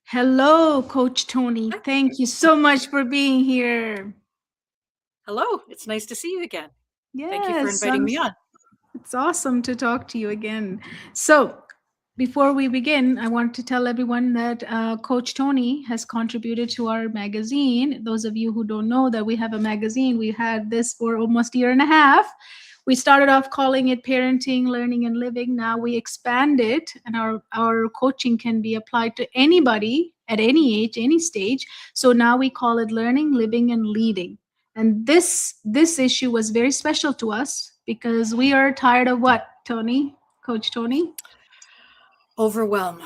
Hello, Coach Toni. Hi. Thank you so much for being here. Hello. It's nice to see you again. Thank you for Yes, inviting me on. it's awesome to talk to you again. So, before we begin, I want to tell everyone that Coach Toni has contributed to our magazine. Those of you who don't know that we have a magazine, we had this for almost a year and a half. We started off calling it Parenting, Learning, and Living. Now we expand it, and our coaching can be applied to anybody at any age, any stage. So now we call it Learning, Living, and Leading. And this issue was very special to us because we are tired of what, Toni? Coach Toni? Overwhelmed,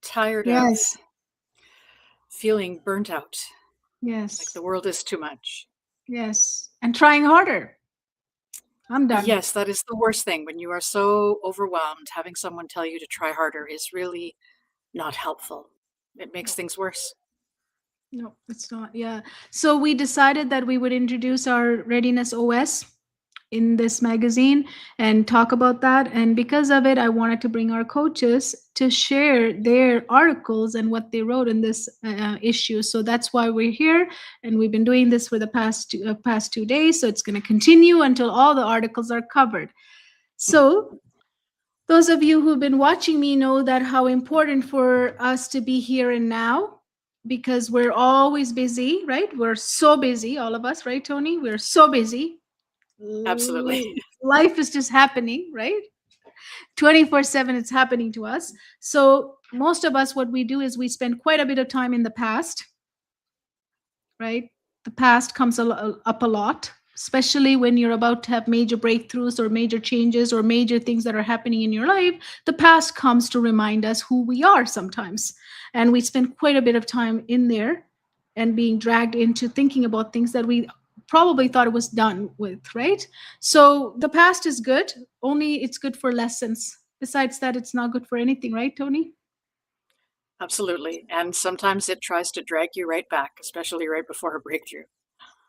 tired of Yes. feeling burnt out, like Yes. the world is too much. Yes. And trying harder. I'm done. Yes, that is the worst thing. When you are so overwhelmed, having someone tell you to try harder is really not helpful. It makes things worse. No, it's not. Yeah. So we decided that we would introduce our Readiness OS in this magazine and talk about that. And because of it, I wanted to bring our coaches to share their articles and what they wrote in this issue. So that's why we're here. And we've been doing this for the past 2 days. So it's going to continue until all the articles are covered. So those of you who've been watching me know that how important for us to be here and now because we're always busy, right? We're so busy, all of us, right, Toni? We're so busy. Absolutely. Life is just happening, right? 24/7 it's happening to us. So most of us, what we do is we spend quite a bit of time in the past, right? The past comes up a lot, especially when you're about to have major breakthroughs or major changes or major things that are happening in your life. The past comes to remind us who we are sometimes. And we spend quite a bit of time in there and being dragged into thinking about things that we probably thought it was done with, right? So the past is good, only it's good for lessons. Besides that, it's not good for anything, right, Toni? Absolutely. And sometimes it tries to drag you right back, especially right before a breakthrough.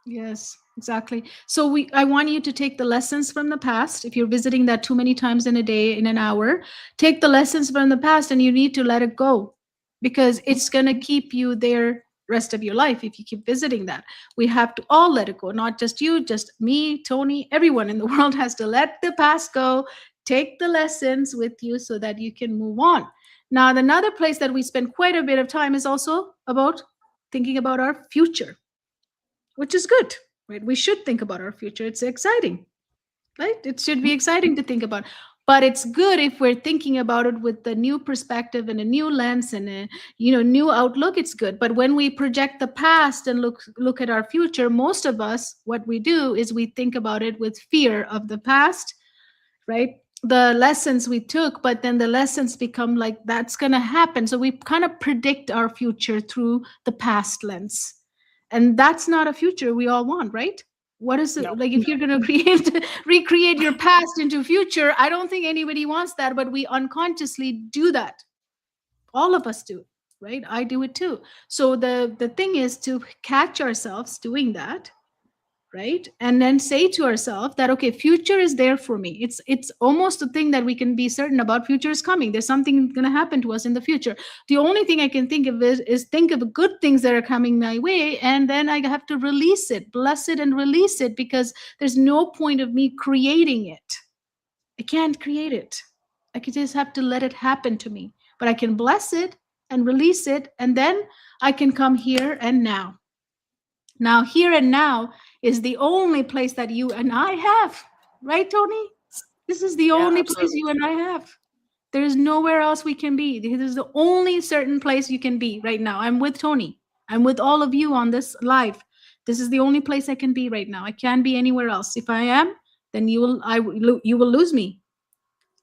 Yes, exactly. So I want you to take the lessons from the past. If you're visiting that too many times in a day, in an hour, take the lessons from the past and you need to let it go because it's going to keep you there rest of your life if you keep visiting that. We have to all let it go, not just you, just me, Toni, everyone in the world has to let the past go, take the lessons with you so that you can move on. Now, another place that we spend quite a bit of time is also about thinking about our future, which is good, right? We should think about our future. It's exciting, right? It should be exciting to think about. But it's good if we're thinking about it with the new perspective and a new lens and a new outlook. It's good. But when we project the past and look at our future, most of us, what we do is we think about it with fear of the past, right? The lessons we took, but then the lessons become like that's going to happen. So we kind of predict our future through the past lens. And that's not a future we all want, right? What is it No. like if you're going to recreate your past into future? I don't think anybody wants that, but we unconsciously do that. All of us do, right? I do it too. So the thing is to catch ourselves doing that, right? And then say to ourselves that okay, future is there for me. It's almost a thing that we can be certain about. Future is coming. There's something going to happen to us in the future. The only thing I can think of is think of the good things that are coming my way, and then I have to release it, bless it, and release it, because there's no point of me creating it. I can't create it. I can just have to let it happen to me, but I can bless it and release it, and then I can come here and now. Now, here and now is the only place that you and I have, right, Toni? This is the Yeah, only place absolutely. you and I have. There is nowhere else we can be. This is the only certain place you can be right now. I'm with Toni. I'm with all of you on this live. This is the only place I can be right now. I can't be anywhere else. If I am, then you will lose me.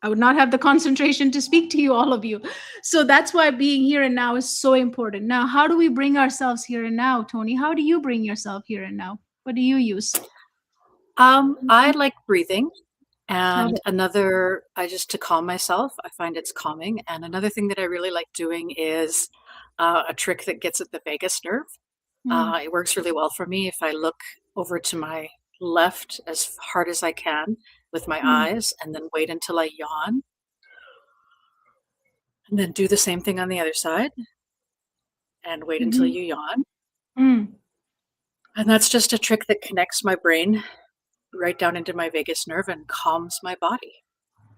I would not have the concentration to speak to you, all of you. So that's why being here and now is so important. Now, how do we bring ourselves here and now, Toni? How do you bring yourself here and now? What do you use? I like breathing. Love And it. another, I just to calm myself, I find it's calming. And another thing that I really like doing is a trick that gets at the vagus nerve. Mm, It works really well for me if I look over to my left as hard as I can with my mm. eyes and then wait until I yawn and then do the same thing on the other side. and wait until you yawn. Mm. And that's just a trick that connects my brain right down into my vagus nerve and calms my body.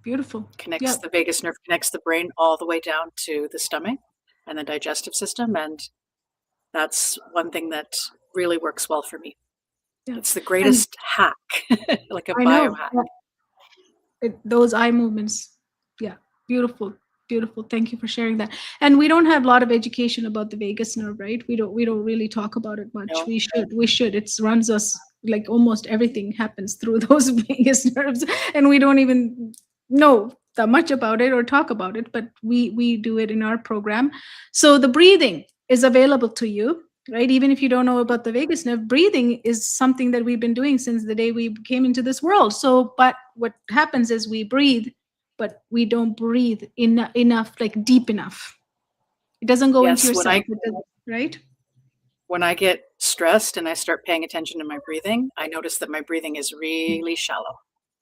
Beautiful. Connects Yep. the vagus nerve, connects the brain all the way down to the stomach and the digestive system. And that's one thing that really works well for me. Yeah. It's the And greatest hack, like a I know. biohack. Yeah. Those eye movements. Yeah, beautiful, beautiful. Thank you for sharing that. And we don't have a lot of education about the vagus nerve, right? We don't really talk about it much. No, We should. It runs us, like almost everything happens through those vagus nerves, and we don't even know that much about it or talk about it, but we do it in our program. So the breathing is available to you, right? Even if you don't know about the vagus nerve, breathing is something that we've been doing since the day we came into this world. So, but what happens is we breathe, but we don't breathe enough, like deep enough. It doesn't go into yes, yourself, it doesn't, right? when I get stressed and I start paying attention to my breathing, I notice that my breathing is really shallow.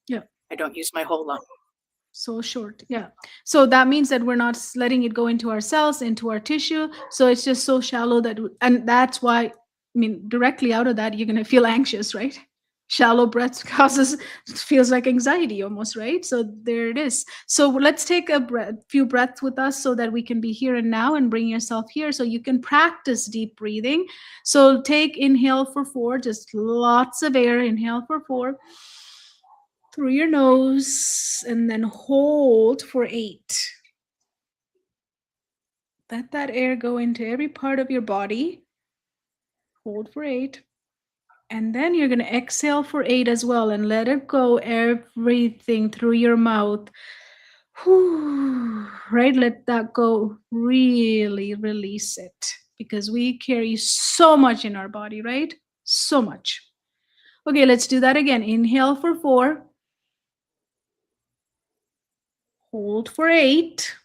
Yeah. I don't use my whole lung. So short. Yeah. So that means that we're not letting it go into our cells, into our tissue. So it's just so shallow that, and that's why, I mean, directly out of that, you're going to feel anxious, right? Shallow breaths causes, feels like anxiety almost, right? So there it is. So let's take a few breaths with us so that we can be here and now, and bring yourself here so you can practice deep breathing. So take inhale for 4, just lots of air. Inhale for 4 through your nose, and then hold for 8. Let that air go into every part of your body. Hold for 8. And then you're going to exhale for 8 as well, and let it go, everything through your mouth. Whew, right? Let that go. Really release it, because we carry so much in our body, right? So much. Okay, let's do that again. Inhale for 4. Hold for 8.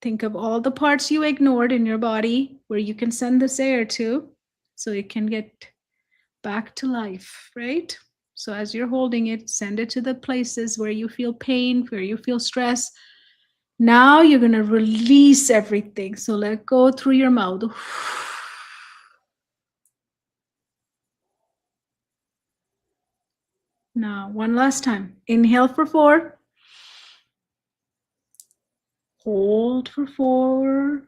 Think of all the parts you ignored in your body where you can send this air to, so it can get back to life, right? So as you're holding it, send it to the places where you feel pain, where you feel stress. Now you're going to release everything. So let go through your mouth. Now, one last time. Inhale for 4. Hold for 4.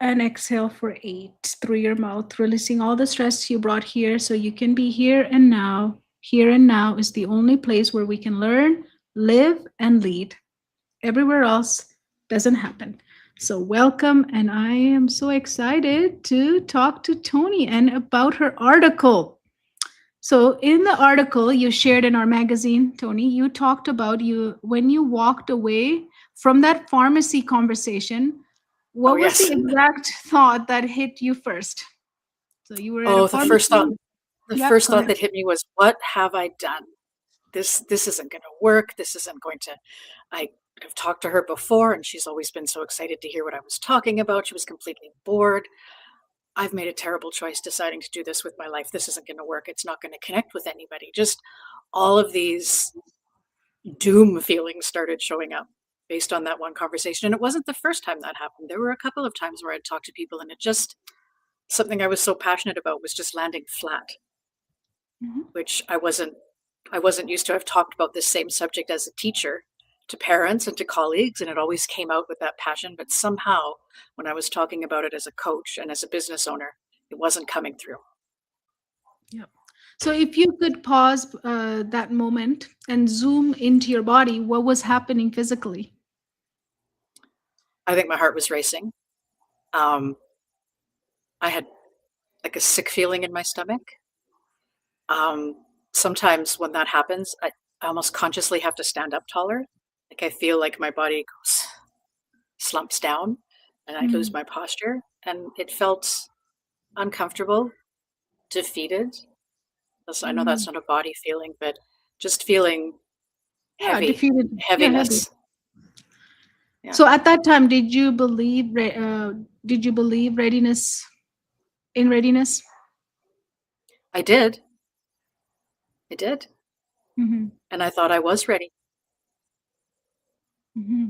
And exhale for 8 through your mouth, releasing all the stress you brought here so you can be here and now. Here and now is the only place where we can learn, live, and lead. Everywhere else doesn't happen. So welcome, and I am so excited to talk to Toni and about her article. So in the article you shared in our magazine, Toni, you talked about you when you walked away from that pharmacy conversation. Oh, What was the yes. exact thought that hit you first? So you were at a Oh, the first thought, pharmacy. the Yeah, first go thought ahead. that hit me was, what have I done? This isn't going to work. This isn't going to, I have talked to her before and she's always been so excited to hear what I was talking about. She was completely bored. I've made a terrible choice deciding to do this with my life. This isn't going to work. It's not going to connect with anybody. Just all of these doom feelings started showing up based on that one conversation. And it wasn't the first time that happened. There were a couple of times where I'd talked to people and it just, something I was so passionate about was just landing flat, Mhm. which I wasn't used to. I've talked about this same subject as a teacher to parents and to colleagues, and it always came out with that passion. But somehow, when I was talking about it as a coach and as a business owner, it wasn't coming through. Yeah. So if you could pause that moment and zoom into your body, what was happening physically? I think my heart was racing. Um, I had like a sick feeling in my stomach. Sometimes when that happens, I almost consciously have to stand up taller. Like I feel like my body goes, slumps down and I lose Mm. my posture. And it felt uncomfortable, defeated. I know that's Mm. not a body feeling, but just feeling Yeah, heavy, defeated. Yeah, heavy. heaviness. Yeah, So at that time, did you believe readiness in readiness? I did. I did. Hmm. And I thought I was ready. Hmm.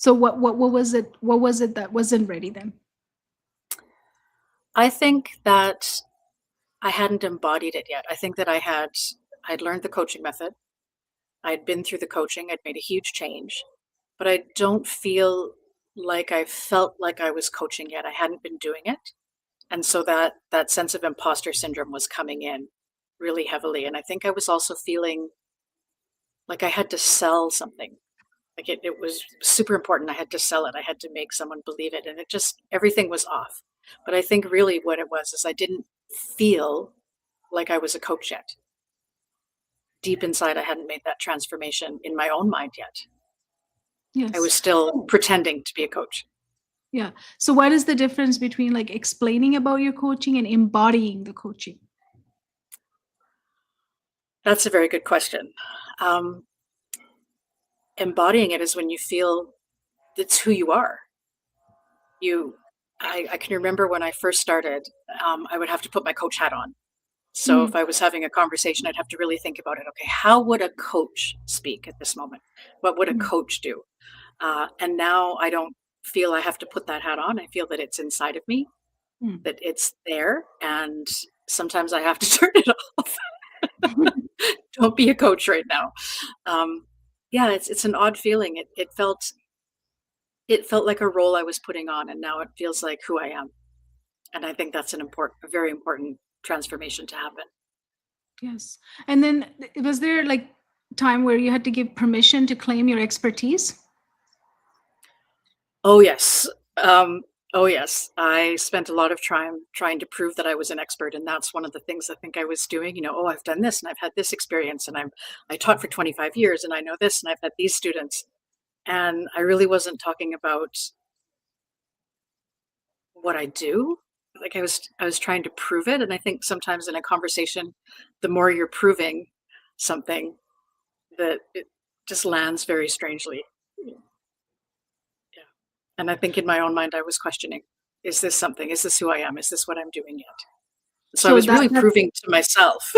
So what was it? What was it that wasn't ready then? I think that I hadn't embodied it yet. I think that I'd learned the coaching method. I'd been through the coaching. I'd made a huge change, but I don't feel like I felt like I was coaching yet. I hadn't been doing it. And so that sense of imposter syndrome was coming in really heavily. And I think I was also feeling like I had to sell something. Like it was super important. I had to sell it. I had to make someone believe it. And it just, everything was off. But I think really what it was is I didn't feel like I was a coach yet. Deep inside, I hadn't made that transformation in my own mind yet. I Yes. was still pretending to be a coach. Yeah. So what is the difference between like explaining about your coaching and embodying the coaching? That's a very good question. Um, Embodying it is when you feel it's who you are. I can remember when I first started, I would have to put my coach hat on. So if Mm, I was having a conversation, I'd have to really think about it. Okay, how would a coach speak at this moment? What would a mm, coach do? And now I don't feel I have to put that hat on. I feel that it's inside of me, mm. that it's there, and sometimes I have to turn it off. Don't be a coach right now. Um, yeah, it's an odd feeling. It felt like a role I was putting on, and now it feels like who I am. And I think that's a very important transformation to happen. Yes. And then was there like time where you had to give permission to claim your expertise? Oh yes. Um, oh yes. I spent a lot of time trying to prove that I was an expert, and that's one of the things I think I was doing. Oh, I've done this, and I've had this experience, and I taught for 25 years, and I know this, and I've had these students, and I really wasn't talking about what I do. Like I was trying to prove it, and I think sometimes in a conversation, the more you're proving something, that it just lands very strangely. Yeah. And I think in my own mind, I was questioning, is this something? Is this who I am? Is this what I'm doing yet? So I So was really proving to myself.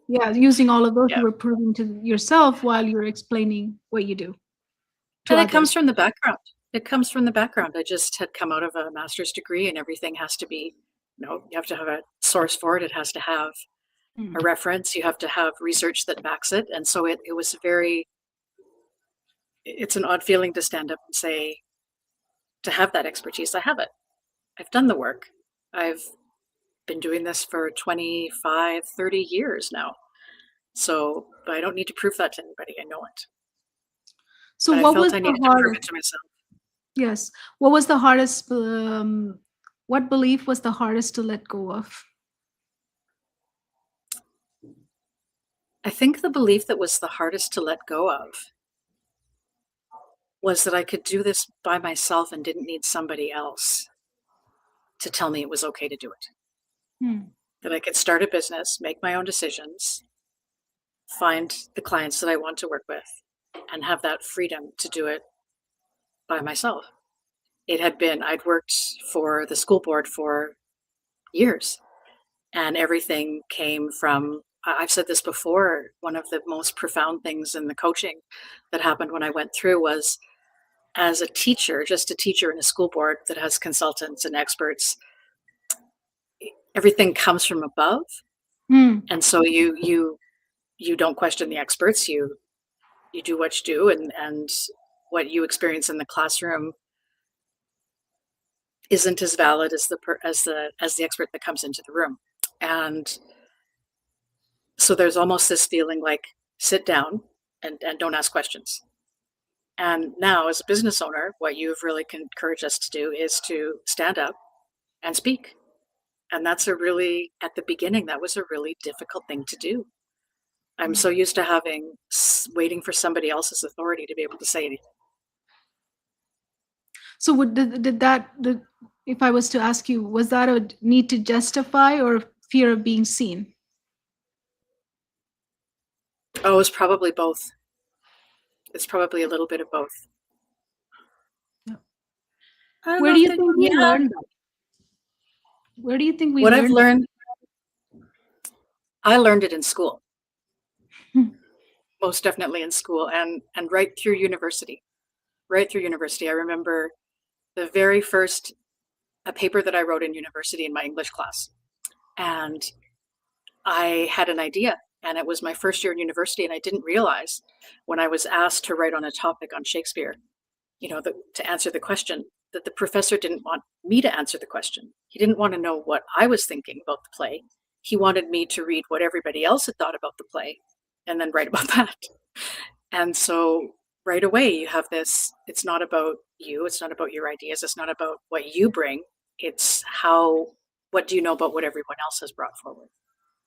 yeah, using all of those, Yeah. you were proving to yourself while you're explaining what you do to And it others. comes from the background. It comes from the background. I just had come out of a master's degree, and everything has to be, you have to have a source for it. It has to have Mm. a reference. You have to have research that backs it. And so it was it's an odd feeling to stand up and say, to have that expertise. I have it. I've done the work. I've been doing this for 25, 30 years now. So I don't need to prove that to anybody. I know it. So But I what was felt I the needed to prove it hardest? to myself. Yes. What was the hardest? What belief was the hardest to let go of? I think the belief that was the hardest to let go of was that I could do this by myself and didn't need somebody else to tell me it was okay to do it. Hmm. That I could start a business, make my own decisions, find the clients that I want to work with, and have that freedom to do it by myself. I'd worked for the school board for years, and everything came from, I've said this before, one of the most profound things in the coaching that happened when I went through was, as a teacher, just a teacher in a school board that has consultants and experts, everything comes from above. Hmm. And so you don't question the experts. You do what you do, and what you experience in the classroom isn't as valid as the expert that comes into the room. And so there's almost this feeling like, sit down and don't ask questions. And now, as a business owner, what you've really encouraged us to do is to stand up and speak. And at the beginning, that was a really difficult thing to do. I'm Hmm. so used to waiting for somebody else's authority to be able to say anything. So if I was to ask you, was that a need to justify or fear of being seen? Oh, it's probably both. It's probably a little bit of both. Yeah. I don't Where know do if you that, think we yeah. learned that? Where do you think we What I've learned? learned, I learned it in school, Hmm. most definitely in school, and right through university. right through university. I remember the very first a paper that I wrote in university in my English class. And I had an idea, and it was my first year in university, and I didn't realize when I was asked to write on a topic on Shakespeare, to answer the question, that the professor didn't want me to answer the question. He didn't want to know what I was thinking about the play. He wanted me to read what everybody else had thought about the play and then write about that. And so right away you have this, it's not about you, it's not about your ideas, it's not about what you bring, it's what do you know about what everyone else has brought forward.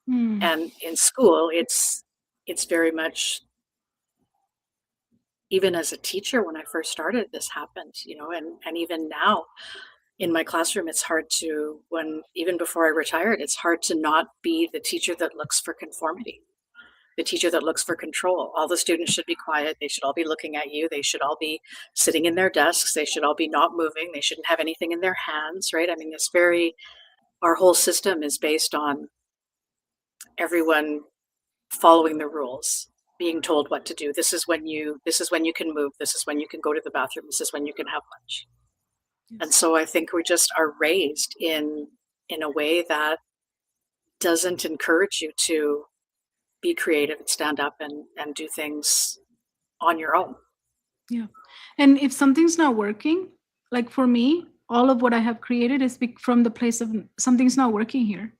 And in school, it's very much, even as a teacher, when I first started, this happened, and even now in my classroom, it's hard to, even before I retired, it's hard to not be the teacher that looks for conformity, the teacher that looks for control. All the students should be quiet. They should all be looking at you. They should all be sitting in their desks. They should all be not moving. They shouldn't have anything in their hands, right? I mean, our whole system is based on everyone following the rules, being told what to do. This is when you can move. This is when you can go to the bathroom. This is when you can have lunch. Yes. And so I think we just are raised in a way that doesn't encourage you to be creative and stand up and do things on your own. Yeah. And if something's not working, like for me, all of what I have created is from the place of something's not working here.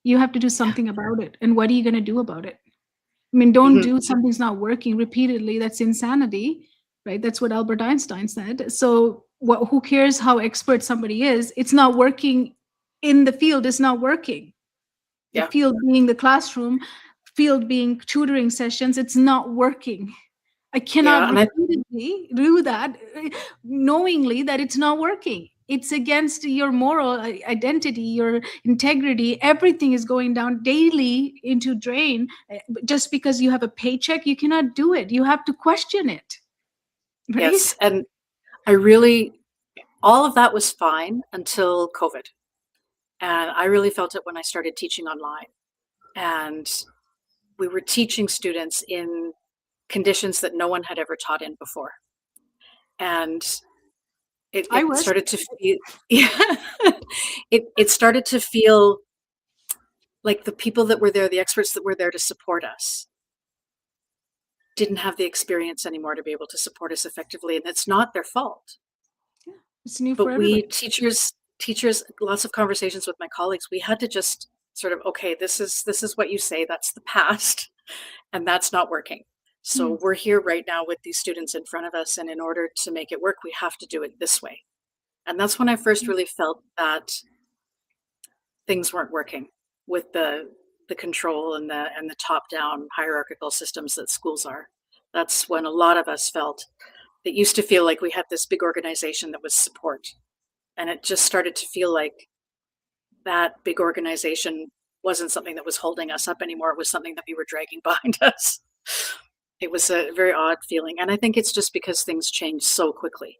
You have to do something about it. And what are you going to do about it? I mean, don't do something's not working repeatedly. That's insanity, right? That's what Albert Einstein said. So who cares how expert somebody is? It's not working in the field. It's not working. The field being the classroom, field being tutoring sessions, it's not working. I cannot repeatedly do that knowingly that it's not working. It's against your moral identity, your integrity. Everything is going down daily into drain. Just because you have a paycheck, you cannot do it. You have to question it. Right? Yes. And all of that was fine until COVID. And I really felt it when I started teaching online. And we were teaching students in conditions that no one had ever taught in before. And it started to feel, it started to feel like the people that were there, the experts that were there to support us, didn't have the experience anymore to be able to support us effectively. And it's not their fault. Yeah, it's new but for everybody. Teachers, lots of conversations with my colleagues, we had to just sort of, okay, this is what you say, that's the past, and that's not working. So we're here right now with these students in front of us, and in order to make it work, we have to do it this way. And that's when I first really felt that things weren't working with the control and the top-down hierarchical systems that schools are. That's when a lot of us felt, it used to feel like we had this big organization that was support. And it just started to feel like that big organization wasn't something that was holding us up anymore. It was something that we were dragging behind us. It was a very odd feeling. And I think it's just because things changed so quickly.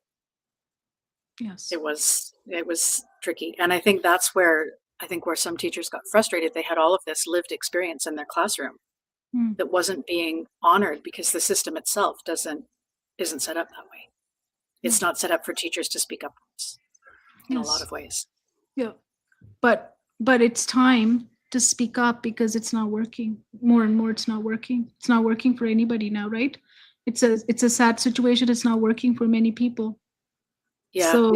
Yes. It was tricky. And I think that's where some teachers got frustrated. They had all of this lived experience in their classroom that wasn't being honored because the system itself isn't set up that way. It's not set up for teachers to speak up in a lot of ways. Yeah. But it's time to speak up because it's not working. More and more, it's not working. It's not working for anybody now, right? It's a sad situation. It's not working for many people. Yeah, so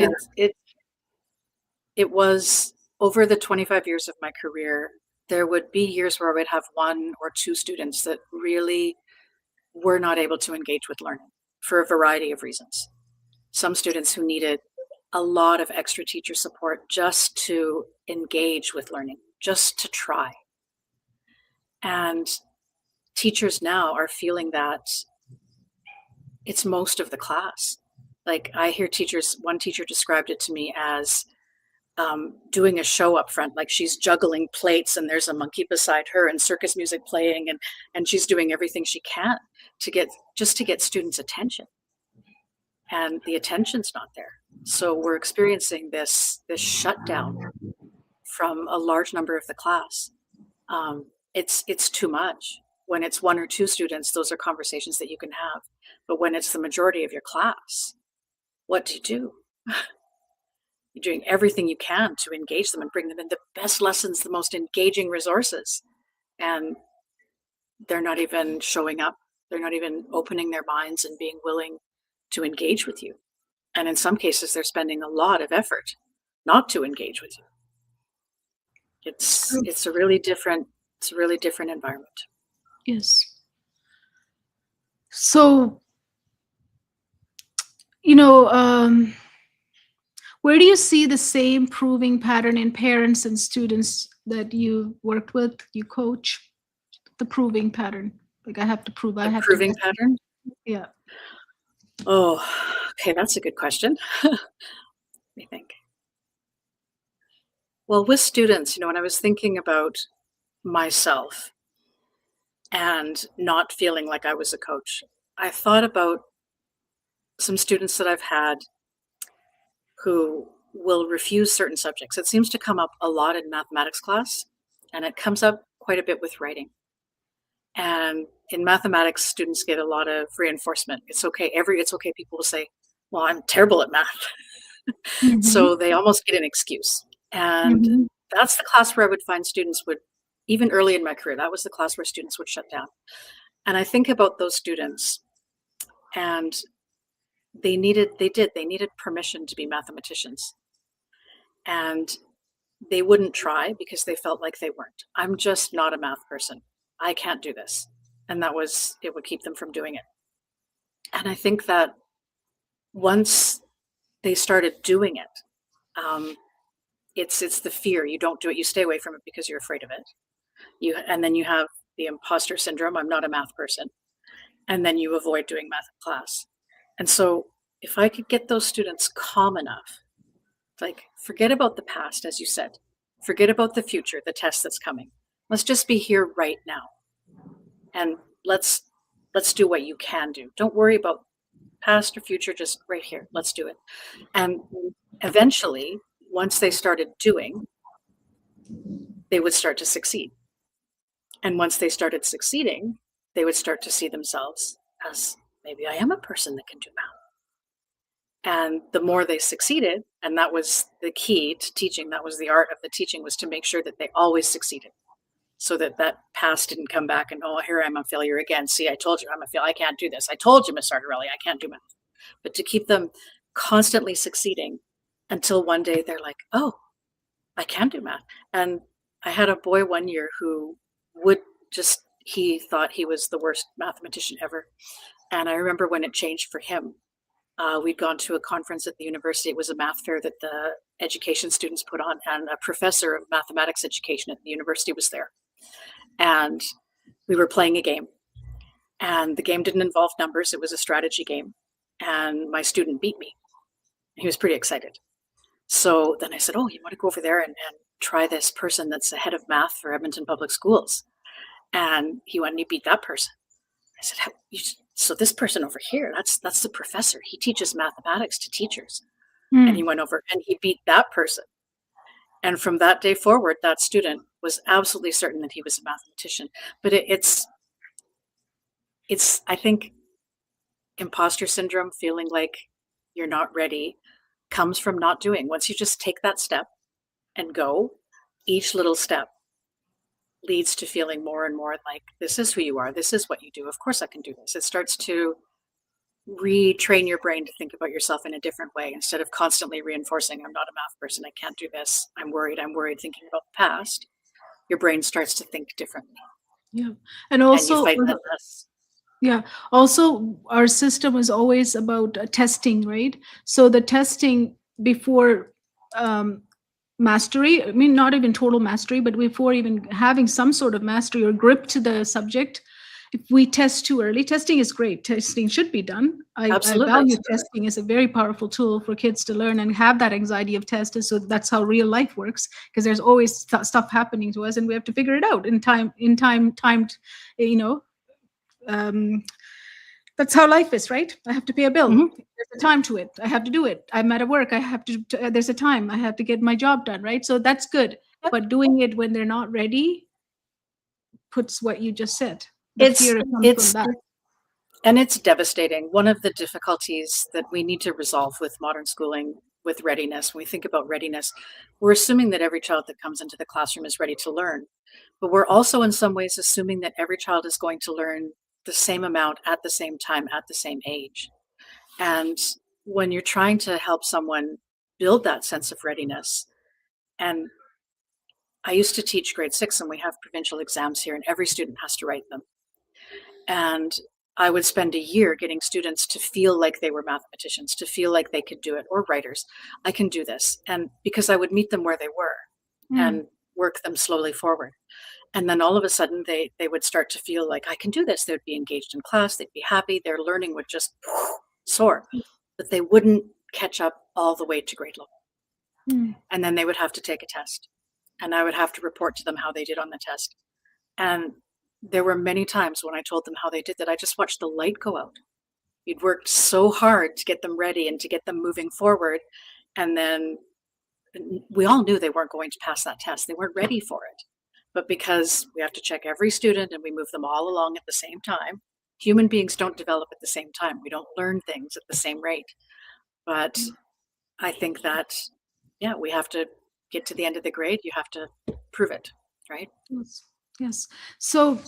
it was over the 25 years of my career, there would be years where I would have one or two students that really were not able to engage with learning for a variety of reasons. Some students who needed a lot of extra teacher support just to engage with learning, just to try. And teachers now are feeling that it's most of the class. Like I hear one teacher described it to me as doing a show up front, like she's juggling plates and there's a monkey beside her and circus music playing and she's doing everything she can to get students' attention. And the attention's not there. So we're experiencing this shutdown from a large number of the class. It's too much. When it's one or two students, those are conversations that you can have. But when it's the majority of your class, what do you do? You're doing everything you can to engage them and bring them in the best lessons, the most engaging resources. And they're not even showing up. They're not even opening their minds and being willing to engage with you. And in some cases, they're spending a lot of effort not to engage with you. It's a really different environment. Yes. So, you know, where do you see the same proving pattern in parents and students that you worked with, you coach? The proving pattern. Like I have to prove, I A have proving to. pattern? Yeah. Oh, okay, that's a good question. Let me think. Well, with students, when I was thinking about myself and not feeling like I was a coach, I thought about some students that I've had who will refuse certain subjects. It seems to come up a lot in mathematics class, and it comes up quite a bit with writing. And in mathematics, students get a lot of reinforcement. It's okay. It's okay. People will say, well, I'm terrible at math. So they almost get an excuse. And Mhm. that's the class where I would find students would, even early in my career, that was the class where students would shut down. And I think about those students, and they needed permission to be mathematicians. And they wouldn't try because they felt like they weren't. I'm just not a math person. I can't do this. And it would keep them from doing it. And I think that once they started doing it, it's the fear. You don't do it. You stay away from it because you're afraid of it. And then you have the imposter syndrome. I'm not a math person. And then you avoid doing math in class. And so if I could get those students calm enough, like forget about the past, as you said, forget about the future, the test that's coming. Let's just be here right now. And let's do what you can do. Don't worry about past or future, just right here. Let's do it. And eventually, once they started doing, they would start to succeed. And once they started succeeding, they would start to see themselves as maybe I am a person that can do math. And the more they succeeded, and that was the key to teaching, that was the art of the teaching, was to make sure that they always succeeded. So that past didn't come back and, oh, here I'm a failure again. See, I told you I'm a failure. I can't do this. I told you, Miss Sartorelli, I can't do math. But to keep them constantly succeeding until one day they're like, oh, I can do math. And I had a boy one year who he thought he was the worst mathematician ever. And I remember when it changed for him. We'd gone to a conference at the university. It was a math fair that the education students put on, and a professor of mathematics education at the university was there. And we were playing a game. And the game didn't involve numbers. It was a strategy game. And my student beat me. He was pretty excited. So then I said, oh, you want to go over there and try this person that's the head of math for Edmonton Public Schools? And he went and he beat that person. I said, so this person over here, that's the professor. He teaches mathematics to teachers. And he went over and he beat that person. And from that day forward, that student was absolutely certain that he was a mathematician. But it's I think, imposter syndrome, feeling like you're not ready, comes from not doing. Once you just take that step and go, each little step leads to feeling more and more like, this is who you are. This is what you do. Of course I can do this. It starts to retrain your brain to think about yourself in a different way, instead of constantly reinforcing, I'm not a math person, I can't do this, I'm worried, thinking about the past. Your brain starts to think differently. Yeah. And And also, you fight that less. yeah. Also, our system is always about testing, right? So the testing before mastery, I mean, not even total mastery, but before even having some sort of mastery or grip to the subject, if we test too early, testing is great. Testing should be done. I Absolutely. value testing as a very powerful tool for kids to learn and have that anxiety of test. And so that's how real life works, because there's always stuff happening to us, and we have to figure it out in timed, that's how life is, right? I have to pay a bill. Mhm. There's a time to it. I have to do it. I'm at work. I have to, there's a time. I have to get my job done, right? So that's good. But doing it when they're not ready puts what you just said. The fear comes from that. And it's devastating. One of the difficulties that we need to resolve with modern schooling, with readiness, when we think about readiness, we're assuming that every child that comes into the classroom is ready to learn. But we're also in some ways assuming that every child is going to learn the same amount at the same time, at the same age. And when you're trying to help someone build that sense of readiness, and I used to teach grade 6, and we have provincial exams here, and every student has to write them. And I would spend a year getting students to feel like they were mathematicians, to feel like they could do it, or writers. I can do this. And because I would meet them where they were and work them slowly forward. And then all of a sudden they would start to feel like I can do this. They would be engaged in class, they'd be happy, their learning would just soar, but they wouldn't catch up all the way to grade level. And then they would have to take a test. And I would have to report to them how they did on the test. And there were many times when I told them how they did that, I just watched the light go out. You'd worked so hard to get them ready and to get them moving forward. And then we all knew they weren't going to pass that test. They weren't ready for it. But because we have to check every student and we move them all along at the same time, human beings don't develop at the same time. We don't learn things at the same rate. But I think that, yeah, we have to get to the end of the grade. You have to prove it, right? Yes. Yes. So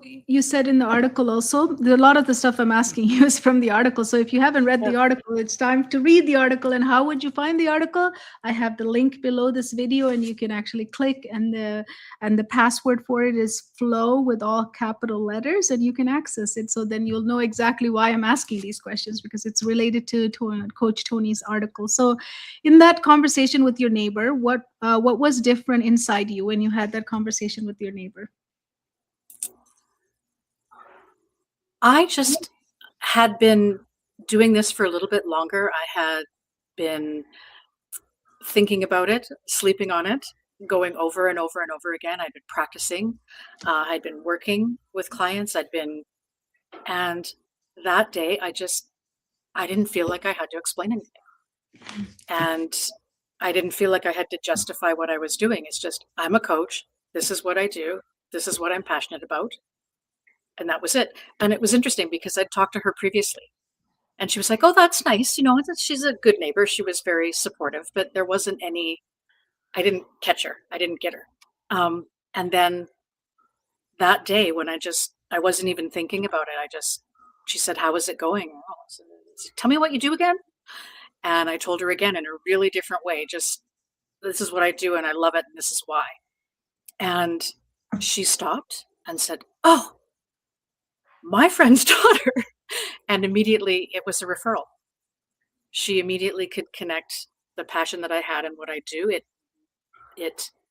you said in the article also, a lot of the stuff I'm asking you is from the article. So if you haven't read the article, it's time to read the article. And how would you find the article? I have the link below this video, and you can actually click, and the password for it is flow with all capital letters, and you can access it. So then you'll know exactly why I'm asking these questions, because it's related to Coach Toni's article. So in that conversation with your neighbor, what was different inside you when you had that conversation with your neighbor? I just had been doing this for a little bit longer. I had been thinking about it, sleeping on it, going over and over and over again. I'd been practicing. I'd been working with clients. And that day I didn't feel like I had to explain anything. And I didn't feel like I had to justify what I was doing. It's just, I'm a coach. This is what I do. This is what I'm passionate about. And that was it. And it was interesting because I'd talked to her previously, and she was like, oh, that's nice. You know, she's a good neighbor. She was very supportive, but there wasn't I didn't catch her. I didn't get her. And then that day when I wasn't even thinking about it. She said, how is it going? Oh, so, tell me what you do again. And I told her again in a really different way, just, this is what I do and I love it and this is why. And she stopped and said, oh, my friend's daughter. And immediately it was a referral. She immediately could connect the passion that I had and what I do.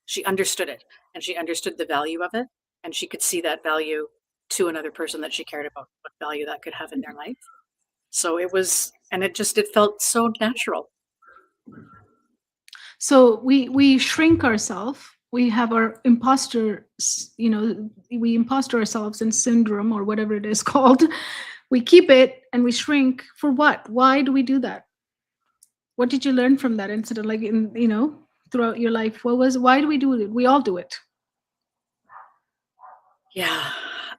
She understood it, and she understood the value of it, and she could see that value to another person that she cared about, what value that could have in their life. So it felt so natural. So we shrink ourselves. We have our imposter, we imposter ourselves in syndrome or whatever it is called. We keep it and we shrink for what? Why do we do that? What did you learn from that incident? Like throughout your life, why do we do it? We all do it. Yeah.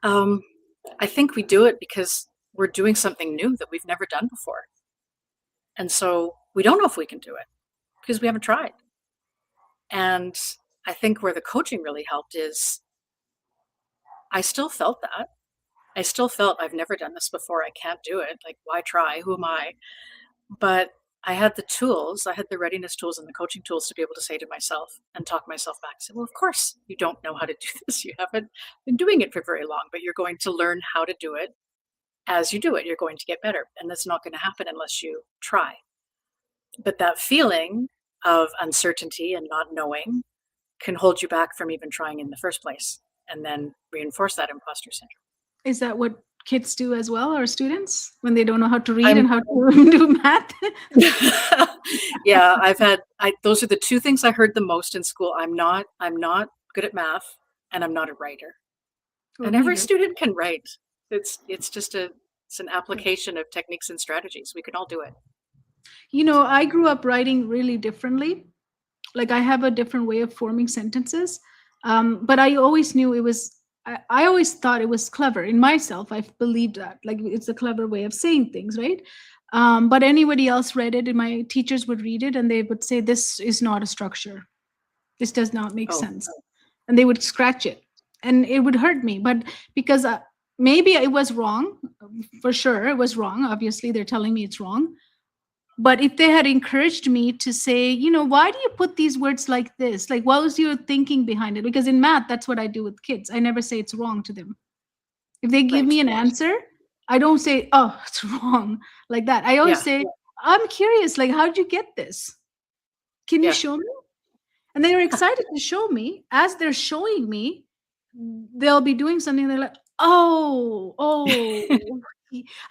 I think we do it because we're doing something new that we've never done before. And so we don't know if we can do it because we haven't tried. And I think where the coaching really helped is I still felt that. I still felt I've never done this before. I can't do it. Like, why try? Who am I? But I had the tools. I had the readiness tools and the coaching tools to be able to say to myself and talk myself back. Say, well, of course you don't know how to do this. You haven't been doing it for very long, but you're going to learn how to do it. As you do it, you're going to get better. And that's not going to happen unless you try. But that feeling of uncertainty and not knowing can hold you back from even trying in the first place, and then reinforce that imposter syndrome. Is that what kids do as well, or students, when they don't know how to read and how to do math? Yeah, those are the two things I heard the most in school. I'm not good at math, and I'm not a writer. And every student can write. It's an application of techniques and strategies. We can all do it. I grew up writing really differently. Like, I have a different way of forming sentences. But I always knew it was I always thought it was clever. In myself, I've believed that. Like it's a clever way of saying things, right? But anybody else read it, and my teachers would read it and they would say, this is not a structure. This does not make Oh, sense. And they would scratch it. And it would hurt me. But because maybe it was wrong, for sure, it was wrong. Obviously, they're telling me it's wrong. But if they had encouraged me to say, why do you put these words like this? Like, what was your thinking behind it? Because in math, that's what I do with kids. I never say it's wrong to them. If they give right. me an answer, I don't say, oh, it's wrong, like that. I always Yeah. say, I'm curious, like, how'd you get this? Can you Yeah. show me? And they were excited to show me. As they're showing me, they'll be doing something. They're like, oh,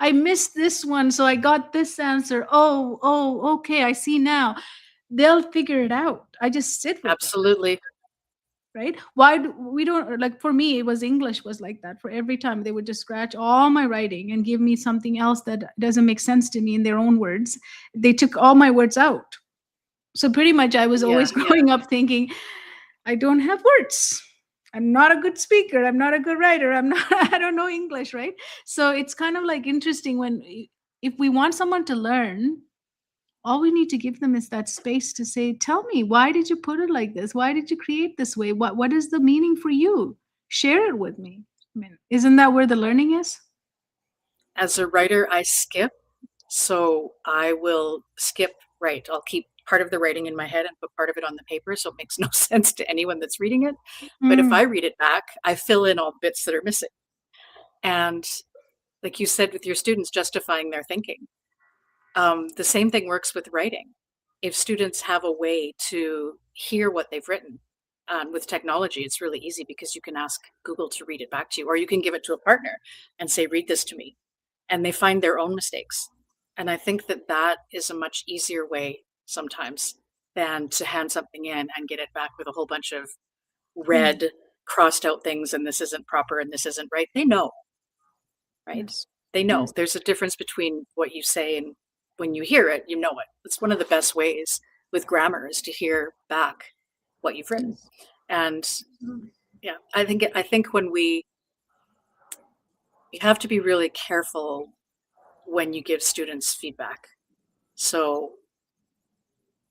I missed this one. So I got this answer. Oh, okay. I see now. They'll figure it out. I just sit with them, Absolutely. right? Why do we don't, like, for me, it was English was like that. For every time they would just scratch all my writing and give me something else that doesn't make sense to me in their own words. They took all my words out. So pretty much I was always growing up thinking, I don't have words. I'm not a good speaker. I'm not a good writer. I don't know English, right? So it's kind of like interesting when, if we want someone to learn, all we need to give them is that space to say, tell me, why did you put it like this? Why did you create this way? What is the meaning for you? Share it with me. I mean, isn't that where the learning is? As a writer, I skip. So I will skip, right. I'll keep part of the writing in my head and put part of it on the paper. So it makes no sense to anyone that's reading it. But if I read it back, I fill in all bits that are missing. And like you said, with your students justifying their thinking, the same thing works with writing. If students have a way to hear what they've written, with technology, it's really easy because you can ask Google to read it back to you, or you can give it to a partner and say, read this to me. And they find their own mistakes. And I think that that is a much easier way sometimes than to hand something in and get it back with a whole bunch of red, crossed out things, and this isn't proper and this isn't right. They know, right? Yes. They know. Yes. There's a difference between what you say and when you hear it, you know it. It's one of the best ways with grammar is to hear back what you've written. And yeah, I think when you have to be really careful when you give students feedback. So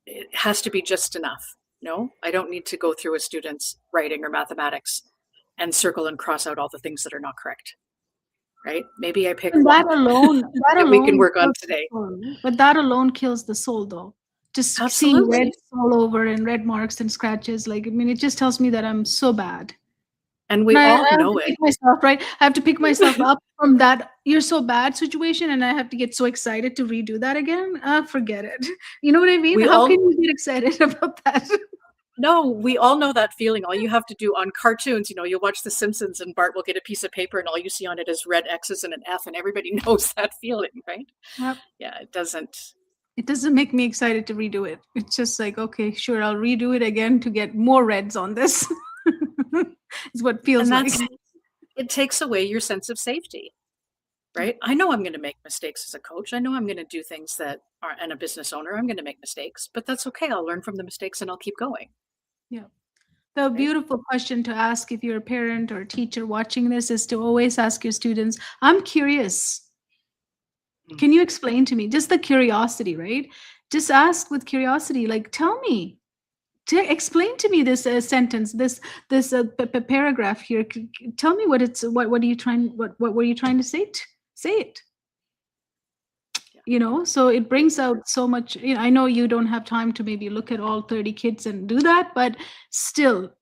it has to be just enough. No, I don't need to go through a student's writing or mathematics and circle and cross out all the things that are not correct. Right? Maybe I pick And one that we can work on kills the today. soul. But that alone kills the soul, though. Just seeing red Absolutely. all over and red marks and scratches, like, I mean, it just tells me that I'm so bad. And we And I all have know to it. pick myself, right? I have to pick myself up from that "you're so bad" situation, and I have to get so excited to redo that again. Forget it. You know what I mean? We How all can you get excited about that? No, we all know that feeling. All you have to do on cartoons, you'll watch The Simpsons and Bart will get a piece of paper and all you see on it is red X's and an F, and everybody knows that feeling, right? Yep. Yeah, it doesn't. It doesn't make me excited to redo it. It's just like, okay, sure, I'll redo it again to get more reds on this. Is what it feels And like. it takes away your sense of safety, right? I know I'm going to make mistakes as a coach. I know I'm going to do things and a business owner, I'm going to make mistakes, but that's okay. I'll learn from the mistakes and I'll keep going. Yeah. The beautiful question to ask if you're a parent or a teacher watching this is to always ask your students, I'm curious. Can you explain to me? Just the curiosity, right? Just ask with curiosity, like, tell me, explain to me this sentence, this paragraph here. Tell me what are you trying, what were you trying to say? Say it. So it brings out so much. I know you don't have time to maybe look at all 30 kids and do that, but still,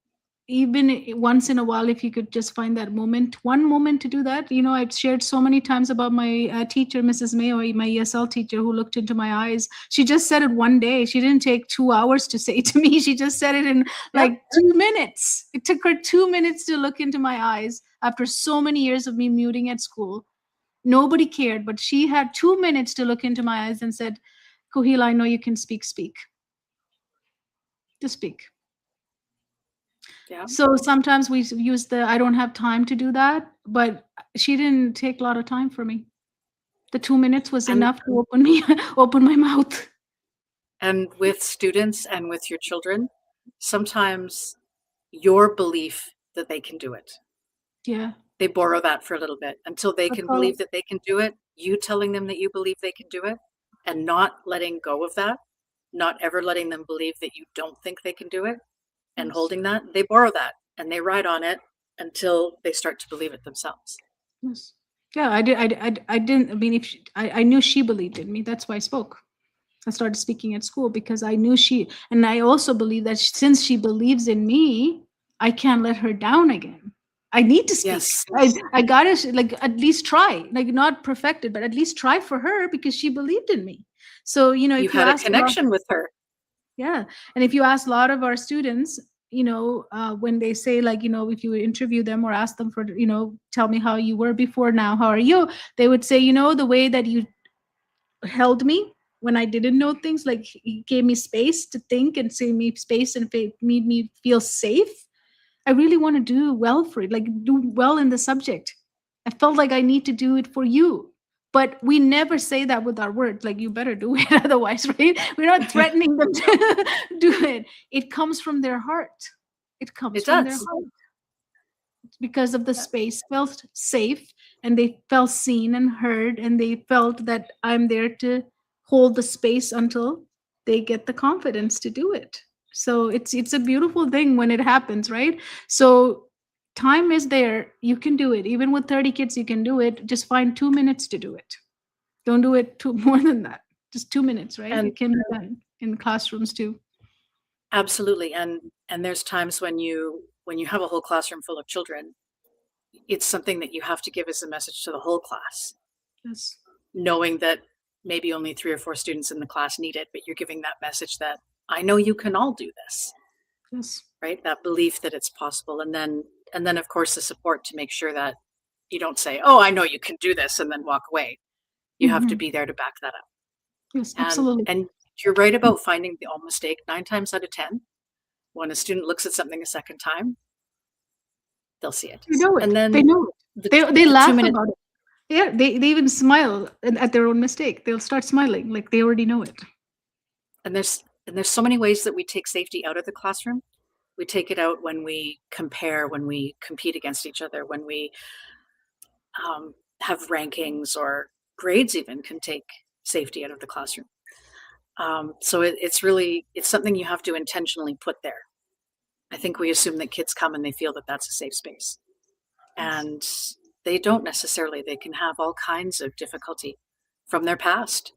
even once in a while, if you could just find that one moment to do that. I've shared so many times about my teacher, Mrs. Mayo, my ESL teacher, who looked into my eyes. She just said it one day. She didn't take 2 hours to say to me. She just said it in like 2 minutes. It took her 2 minutes to look into my eyes after so many years of me muting at school. Nobody cared, but she had 2 minutes to look into my eyes and said, Kohila, I know you can speak. Just speak. Yeah. So sometimes we use I don't have time to do that, but she didn't take a lot of time for me. The 2 minutes was enough to open my mouth. And with students and with your children, sometimes your belief that they can do it Yeah. They borrow that for a little bit until they That's can all. believe that they can do it. You telling them that you believe they can do it and not letting go of that, not ever letting them believe that you don't think they can do it and Yes. holding that, they borrow that and they ride on it until they start to believe it themselves. Yes. Yeah, I did. I didn't. I mean, if I knew she believed in me, that's why I spoke. I started speaking at school because I knew and I also believe that since she believes in me, I can't let her down again. I need to speak. Yes. I gotta like at least try, like not perfect it, but at least try for her because she believed in me. So You if you had a ask, connection with her. yeah, and if you ask a lot of our students, when they say like, if you interview them or ask them for, tell me how you were before, now how are you? They would say, the way that you held me when I didn't know things, like he gave me space to think and gave me space and made me feel safe. I really want to do well for it, like do well in the subject. I felt like I need to do it for you. But we never say that with our words, like you better do it otherwise, right? We're not threatening them to do it. It comes from their heart. It comes It from their does. heart because of the Yeah. space, felt safe, and they felt seen and heard, and they felt that I'm there to hold the space until they get the confidence to do it. So it's a beautiful thing when it happens, right? So time is there, you can do it. Even with 30 kids you can do it. Just find 2 minutes to do it. Don't do it more than that. Just 2 minutes, right? And It can be done in classrooms too. absolutely. And there's times when you have a whole classroom full of children, it's something that you have to give as a message to the whole class, Yes. knowing that maybe only 3 or 4 students in the class need it, but you're giving that message that I know you can all do this, Yes. right? That belief that it's possible. And then of course the support to make sure that you don't say, oh, I know you can do this, and then walk away. You have to Mhm. be there to back that up. Yes, And absolutely. you're right about finding the all mistake. 9 times out of 10, when a student looks at something a second time, they'll see it. They know it. And They then know it. the They the laugh 2 minute, about it. Yeah, they even smile at their own mistake. They'll start smiling like they already know it. and there's so many ways that we take safety out of the classroom. We take it out when we compare, when we compete against each other, when we have rankings, or grades even can take safety out of the classroom. So it's something you have to intentionally put there. I think we assume that kids come and they feel that that's a safe space, and they don't necessarily. They can have all kinds of difficulty from their past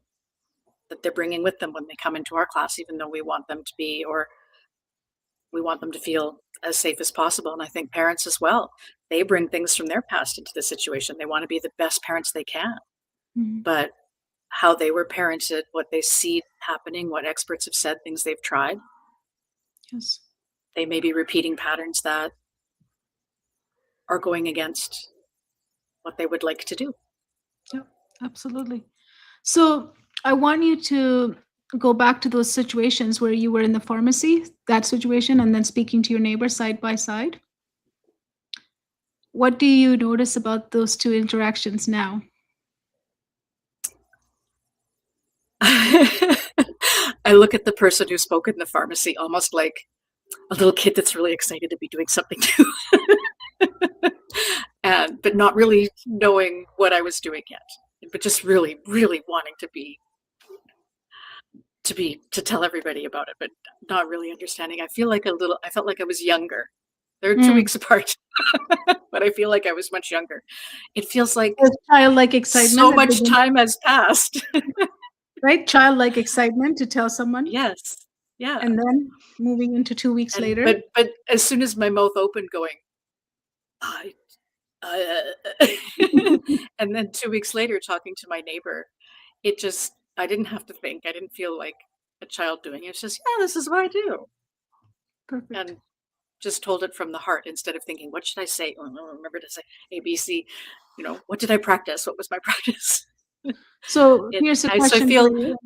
that they're bringing with them when they come into our class, even though we want them to be, or we want them to feel as safe as possible. And I think parents as well, they bring things from their past into the situation. They want to be the best parents they can, Mhm. but how they were parented, what they see happening, what experts have said, things they've tried, Yes. they may be repeating patterns that are going against what they would like to do. Yeah, absolutely. So I want you to go back to those situations where you were in the pharmacy, that situation, and then speaking to your neighbor side by side. What do you notice about those two interactions now? I look at the person who spoke in the pharmacy almost like a little kid that's really excited to be doing something new. But not really knowing what I was doing yet, but just really, really wanting to tell everybody about it, but not really understanding. I felt like I was younger. They're 2 Mm. weeks apart, but I feel like I was much younger. It feels like There's childlike excitement so at the much beginning, time has passed. right? Childlike excitement to tell someone, Yes. Yeah. and then moving into 2 weeks And later. but as soon as my mouth opened going, I and then 2 weeks later talking to my neighbor, I didn't have to think. I didn't feel like a child doing it. It's just, yeah, this is what I do. Perfect. And just told it from the heart instead of thinking, what should I say? Oh, no, remember to say ABC. What did I practice? What was my practice? So here's a So question for you.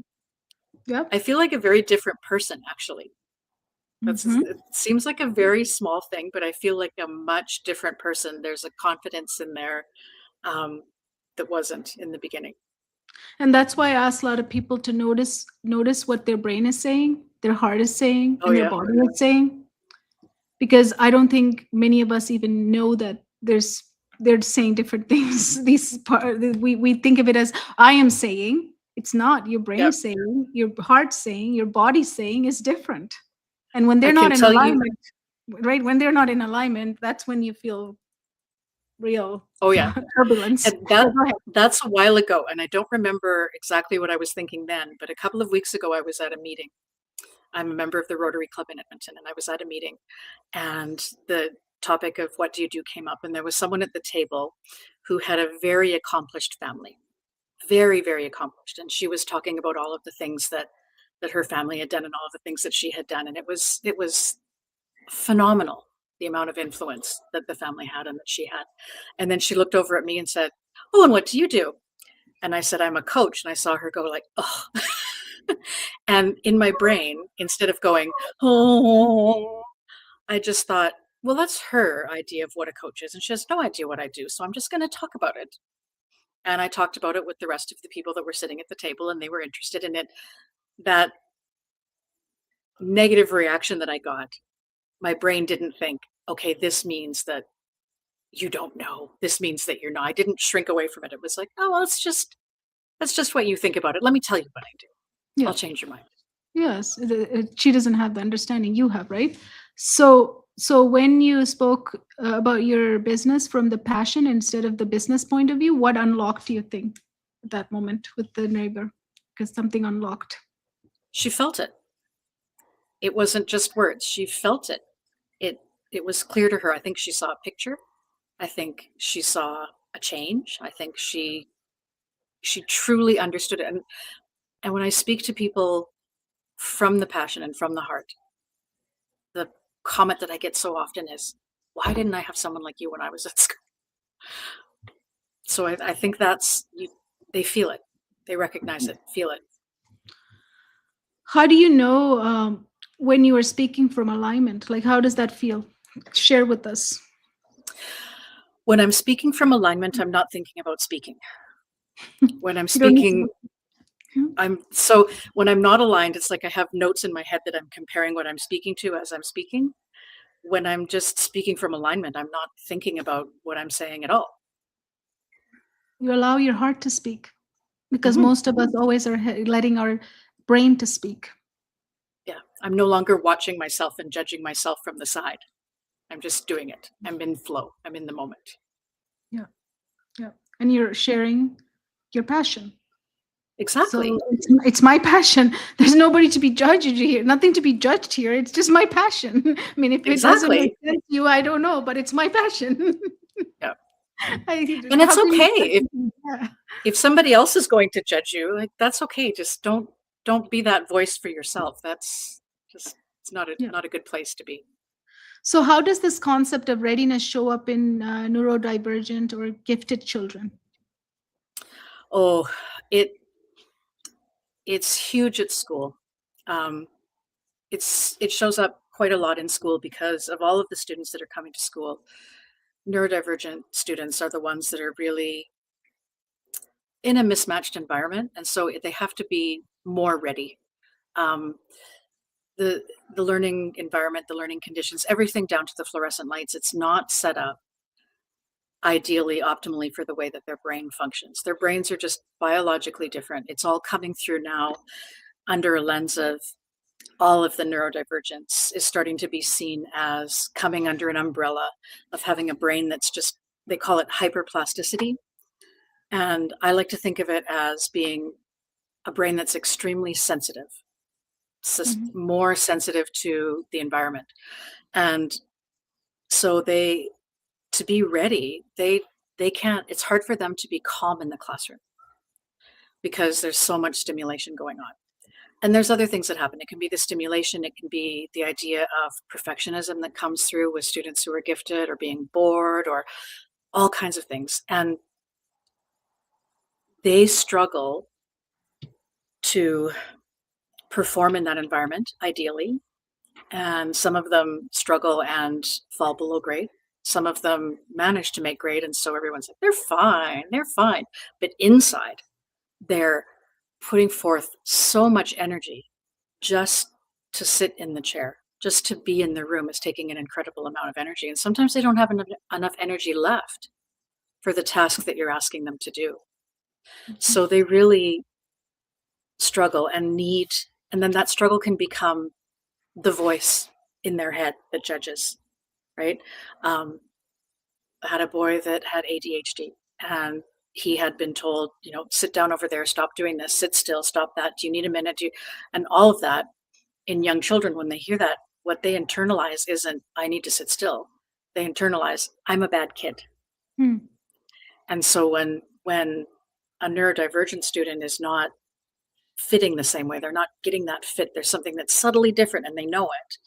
Yep. I feel like a very different person, actually. Mhm. It seems like a very small thing, but I feel like a much different person. There's a confidence in there um, that wasn't in the beginning. And that's why I ask a lot of people to notice what their brain is saying, their heart is saying, Oh and their yeah, body is saying. Because I don't think many of us even know that there's they're saying different things. We think of it as I am saying. It's not. Your brain Yep. saying, your heart saying, your body saying is different. And when I they're can not in tell you, alignment, right? When they're not in alignment, that's when you feel real oh yeah, turbulence. and Yeah, go ahead. that's a while ago, and I don't remember exactly what I was thinking then, but a couple of weeks ago I was at a meeting. I'm a member of the Rotary Club in Edmonton, and I was at a meeting, and the topic of what do you do came up, and there was someone at the table who had a very accomplished family, very, very accomplished, and she was talking about all of the things that her family had done and all of the things that she had done, and it was phenomenal, the amount of influence that the family had and that she had. And then she looked over at me and said, "Oh, and what do you do?" And I said, "I'm a coach." And I saw her go like, "Oh." And in my brain, instead of going, "Oh," I just thought, well, that's her idea of what a coach is. And she has no idea what I do. So I'm just going to talk about it. And I talked about it with the rest of the people that were sitting at the table, and they were interested in it. That negative reaction that I got, my brain didn't think, okay, this means that you don't know. This means that you're not. I didn't shrink away from it. It was like, oh, well, that's just what you think about it. Let me tell you what I do. Yeah. I'll change your mind. Yes, she doesn't have the understanding you have, right? So when you spoke about your business from the passion instead of the business point of view, what unlocked, do you think, at that moment with the neighbor? Because something unlocked. She felt it. It wasn't just words. She felt it. It it was clear to her. I think she saw a picture. I think she saw a change. I think she truly understood it. And when I speak to people from the passion and from the heart, the comment that I get so often is, why didn't I have someone like you when I was at school? So I think they feel it. They recognize it, feel it. How do you know when you are speaking from alignment? Like, how does that feel? Share with us. When I'm speaking from alignment, I'm not thinking about speaking. When I'm You don't need speaking, when I'm not aligned, it's like I have notes in my head that I'm comparing what I'm speaking to as I'm speaking. When I'm just speaking from alignment, I'm not thinking about what I'm saying at all. you allow your heart to speak, because Mhm. most of us always are letting our brain to speak. Yeah. I'm no longer watching myself and judging myself from the side. I'm just doing it. I'm in flow. I'm in the moment. Yeah, yeah. And you're sharing your passion. Exactly. So it's my passion. There's nobody to be judged here, nothing to be judged here. It's just my passion. I mean, if it doesn't make Exactly. sense to you, I don't know, but it's my passion. Yeah. And it's How can you? okay Yeah. if somebody else is going to judge you, like that's okay. Just don't be that voice for yourself. That's just it's Yeah. not a good place to be. So, how does this concept of readiness show up in neurodivergent or gifted children? Oh, it it's huge at school. Um, it shows up quite a lot in school because of all of the students that are coming to school. Neurodivergent students are the ones that are really in a mismatched environment, and so they have to be more ready. Um, the the learning environment, the learning conditions, everything down to the fluorescent lights, it's not set up ideally optimally for the way that their brain functions. Their brains are just biologically different. It's all coming through now under a lens of all of the neurodivergence is starting to be seen as coming under an umbrella of having a brain that's just, they call it hyperplasticity. And I like to think of it as being a brain that's extremely sensitive, Mhm. more sensitive to the environment. And so to be ready, they can't, it's hard for them to be calm in the classroom because there's so much stimulation going on. And there's other things that happen. It can be the stimulation, it can be the idea of perfectionism that comes through with students who are gifted or being bored or all kinds of things. And they struggle to perform in that environment, ideally. And some of them struggle and fall below grade. Some of them manage to make grade. And so everyone's like, they're fine, they're fine. But inside, they're putting forth so much energy just to sit in the chair, just to be in the room is taking an incredible amount of energy. And sometimes they don't have enough energy left for the task that you're asking them to do. So they really struggle and then that struggle can become the voice in their head that judges, right? I had a boy that had ADHD, and he had been told, sit down over there, stop doing this, sit still, stop that. Do you need a minute? And all of that in young children, when they hear that, what they internalize isn't, I need to sit still. They internalize, I'm a bad kid. Hmm. And so when a neurodivergent student is not fitting the same way, they're not getting that fit, there's something that's subtly different and they know it,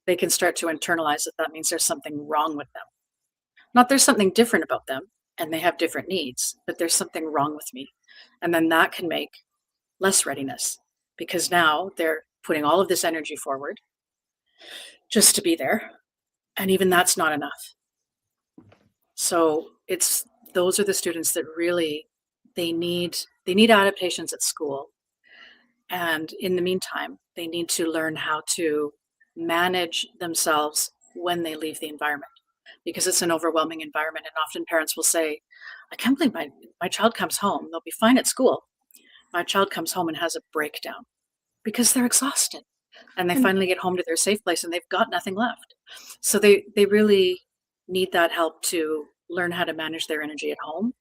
they can start to internalize that means there's something wrong with them. Not there's something different about them and they have different needs, but there's something wrong with me. And then that can make less readiness because now they're putting all of this energy forward just to be there. And even that's not enough. So those are the students that really, they need adaptations at school. And in the meantime, they need to learn how to manage themselves when they leave the environment, because it's an overwhelming environment. And often parents will say, I can't believe my child comes home. They'll be fine at school. My child comes home and has a breakdown because they're exhausted. And they finally get home to their safe place and they've got nothing left. So they really need that help to learn how to manage their energy at home,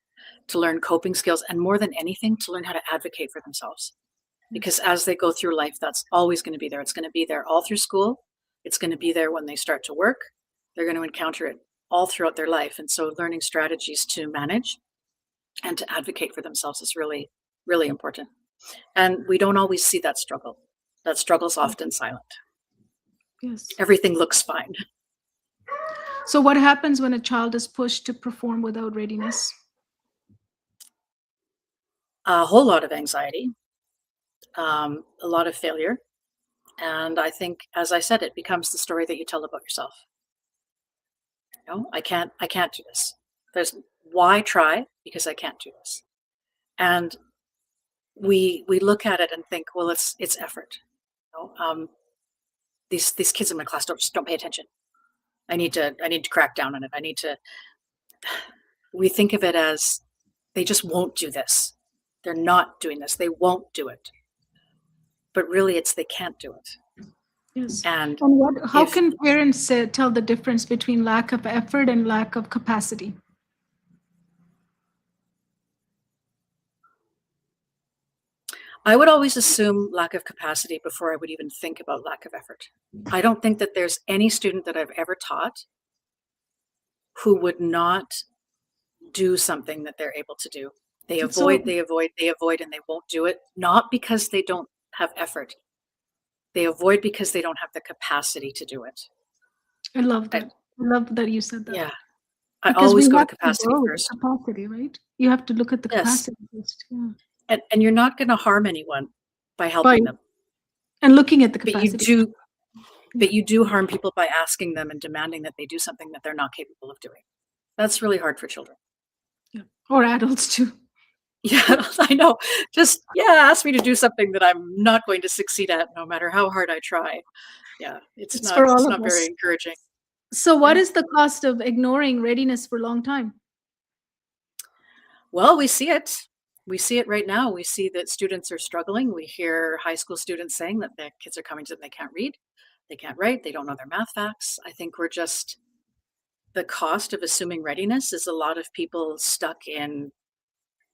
to learn coping skills, and more than anything, to learn how to advocate for themselves. Because as they go through life, that's always going to be there. It's going to be there all through school. It's going to be there when they start to work. They're going to encounter it all throughout their life. And so learning strategies to manage and to advocate for themselves is really, really important. And we don't always see that struggle. That struggle's often silent. Yes. Everything looks fine. So what happens when a child is pushed to perform without readiness? A whole lot of anxiety, a lot of failure. And I think, as I said, it becomes the story that you tell about yourself. I can't do this. Why try? Because I can't do this. And we look at it and think, well, it's effort. These kids in my class don't pay attention. I need to crack down on it. We think of it as they just won't do this. They're not doing this. They won't do it. But really it's they can't do it. Yes. And how can parents tell the difference between lack of effort and lack of capacity? I would always assume lack of capacity before I would even think about lack of effort. I don't think that there's any student that I've ever taught who would not do something that they're able to do. They avoid, and they won't do it, not because they don't have effort. They avoid because they don't have the capacity to do it. I love that. I love that you said that. Yeah. I always go to capacity first. Capacity, right? You have to look at the capacity first. Yeah. And you're not going to harm anyone by helping them. And looking at the capacity. But you do harm people by asking them and demanding that they do something that they're not capable of doing. That's really hard for children. Yeah. Or adults too. Yeah, I know. Just, ask me to do something that I'm not going to succeed at no matter how hard I try. Yeah, it's not very encouraging. So what is the cost of ignoring readiness for a long time? Well, we see it. We see it right now. We see that students are struggling. We hear high school students saying that their kids are coming to them, they can't read, they can't write, they don't know their math facts. I think the cost of assuming readiness is a lot of people stuck in